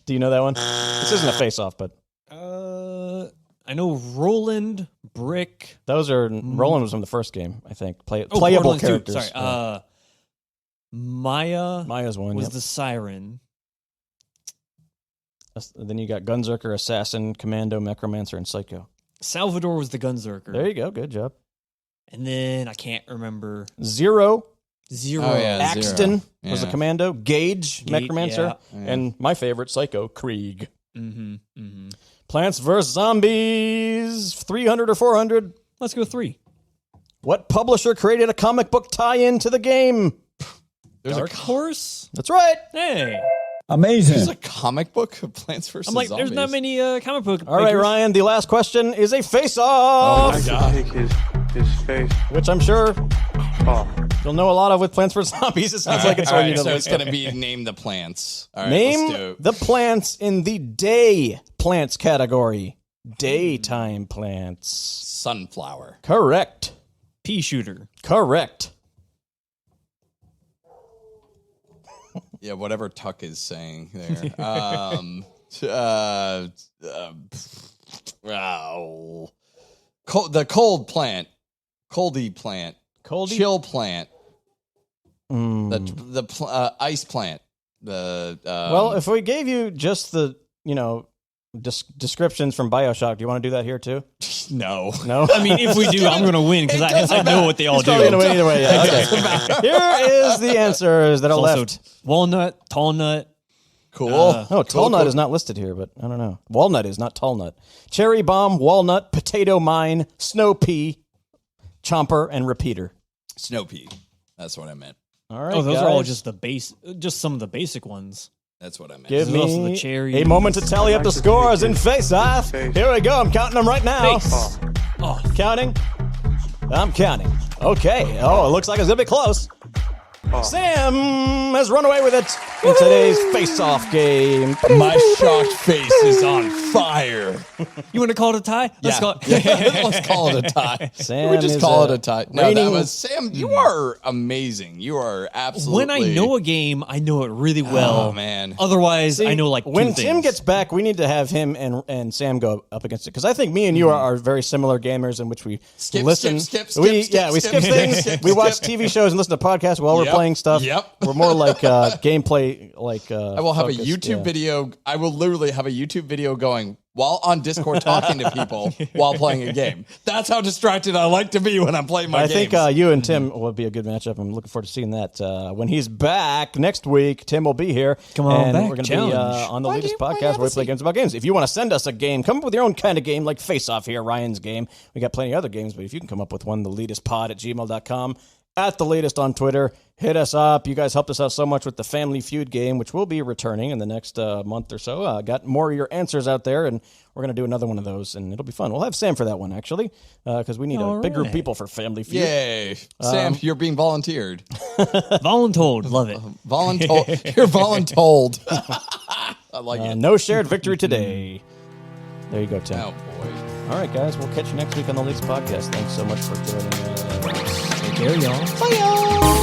Do you know that one? This isn't a face-off, but I know Roland, Brick. those are Roland was from the first game, I think. Playable Borderlands 2. characters. Sorry. Yeah. Maya's one. was Yep. the siren. Then you got Gunzerker, Assassin, Commando, Necromancer, and Psycho. Salvador was the Gunzerker. There you go. Good job. And then I can't remember. Zero. Zero. Oh, yeah. Axton Zero. was the Yeah. Commando. Gage, Necromancer. Yeah. And my favorite, Psycho, Krieg. Mm-hmm. Mm-hmm. Plants vs. Zombies, 300 or 400. Let's go 3. What publisher created a comic book tie-in to the game? Dark Horse? That's right. Hey. There's Amazing. a comic book of Plants vs. I'm like, Zombies. there's not many comic book. All right, makers. Ryan, the last question is a Oh, face-off, my I God. can take his face which I'm sure off. you'll know a lot of with Plants vs. Zombies. It sounds like it's All on right, you to so list. it's going to be name the plants. All right, let's do Name it. the plants in the day plants category. Daytime plants. Sunflower. Correct. Pea shooter. Correct. Yeah, whatever Tuck is saying there. The cold plant. Coldy plant. Coldy? Chill plant. Mm. The ice plant. The Well, if we gave you just the, descriptions from Bioshock, do you want to do that here too? no. No? I mean, if we do, I'm going to win because I know what they all do. Probably gonna win either way. Yeah. Okay. Here is the answers that are Also, left. walnut, tall nut. Cool. Oh, tall nut is not listed here, but I don't know. Walnut is not tall nut. Cherry bomb, walnut, potato mine, snow pea, chomper, and repeater. Snow pea. That's what I meant. All right. Oh, those are all guys. just some of the basic ones. That's what I meant. Give There's also me the cherry. a moment to tally up the scores in Face. face-off. Face. Here we go. I'm counting them right now. Face. Oh, Counting. I'm counting. Okay. Oh, it looks like it's going to be close. Sam has run away with it in today's face-off game. My shocked face is on fire. you want to call it a tie? Let's call it. Let's call it a tie. Sam we just is, call it a tie. No, that reigning- was Sam. You are amazing. You are absolutely. When I know a game, I know it really well. Oh man. Otherwise, I know like when two Tim things. gets back, we need to have him and Sam go up against it because I think me and you are very similar gamers in which we Skip, listen. skip, we skip, skip skip, things. skip, we watch skip. TV shows and listen to podcasts while we're Yep, playing stuff. yep. We're more like gameplay. I will have a YouTube video. I will literally have a YouTube video going while on Discord talking to people while playing a game. That's how distracted I like to be when I'm playing my I games. think you and Tim will be a good matchup. I'm looking forward to seeing that. When he's back next week, Tim will be here. Come on and back, we're going to be challenge. on the Why latest game? Why podcast where we never play see- games about games. If you want to send us a game, come up with your own kind of game like Face Off here, Ryan's game. We got plenty of other games, but if you can come up with one, TheLeetistPod@gmail.com. At The Latest on Twitter. Hit us up. You guys helped us out so much with the Family Feud game, which will be returning in the next month or so. Got more of your answers out there, and we're going to do another one of those, and it'll be fun. We'll have Sam for that one, actually, because we need a big group of people for Family Feud. Yay. Sam, you're being volunteered. Voluntold, love it. You're voluntold. I like it. No shared victory today. There you go, Tim. Oh, boy. All right, guys. We'll catch you next week on the Latest Podcast. Thanks so much for joining us. Take care, y'all. Bye, y'all.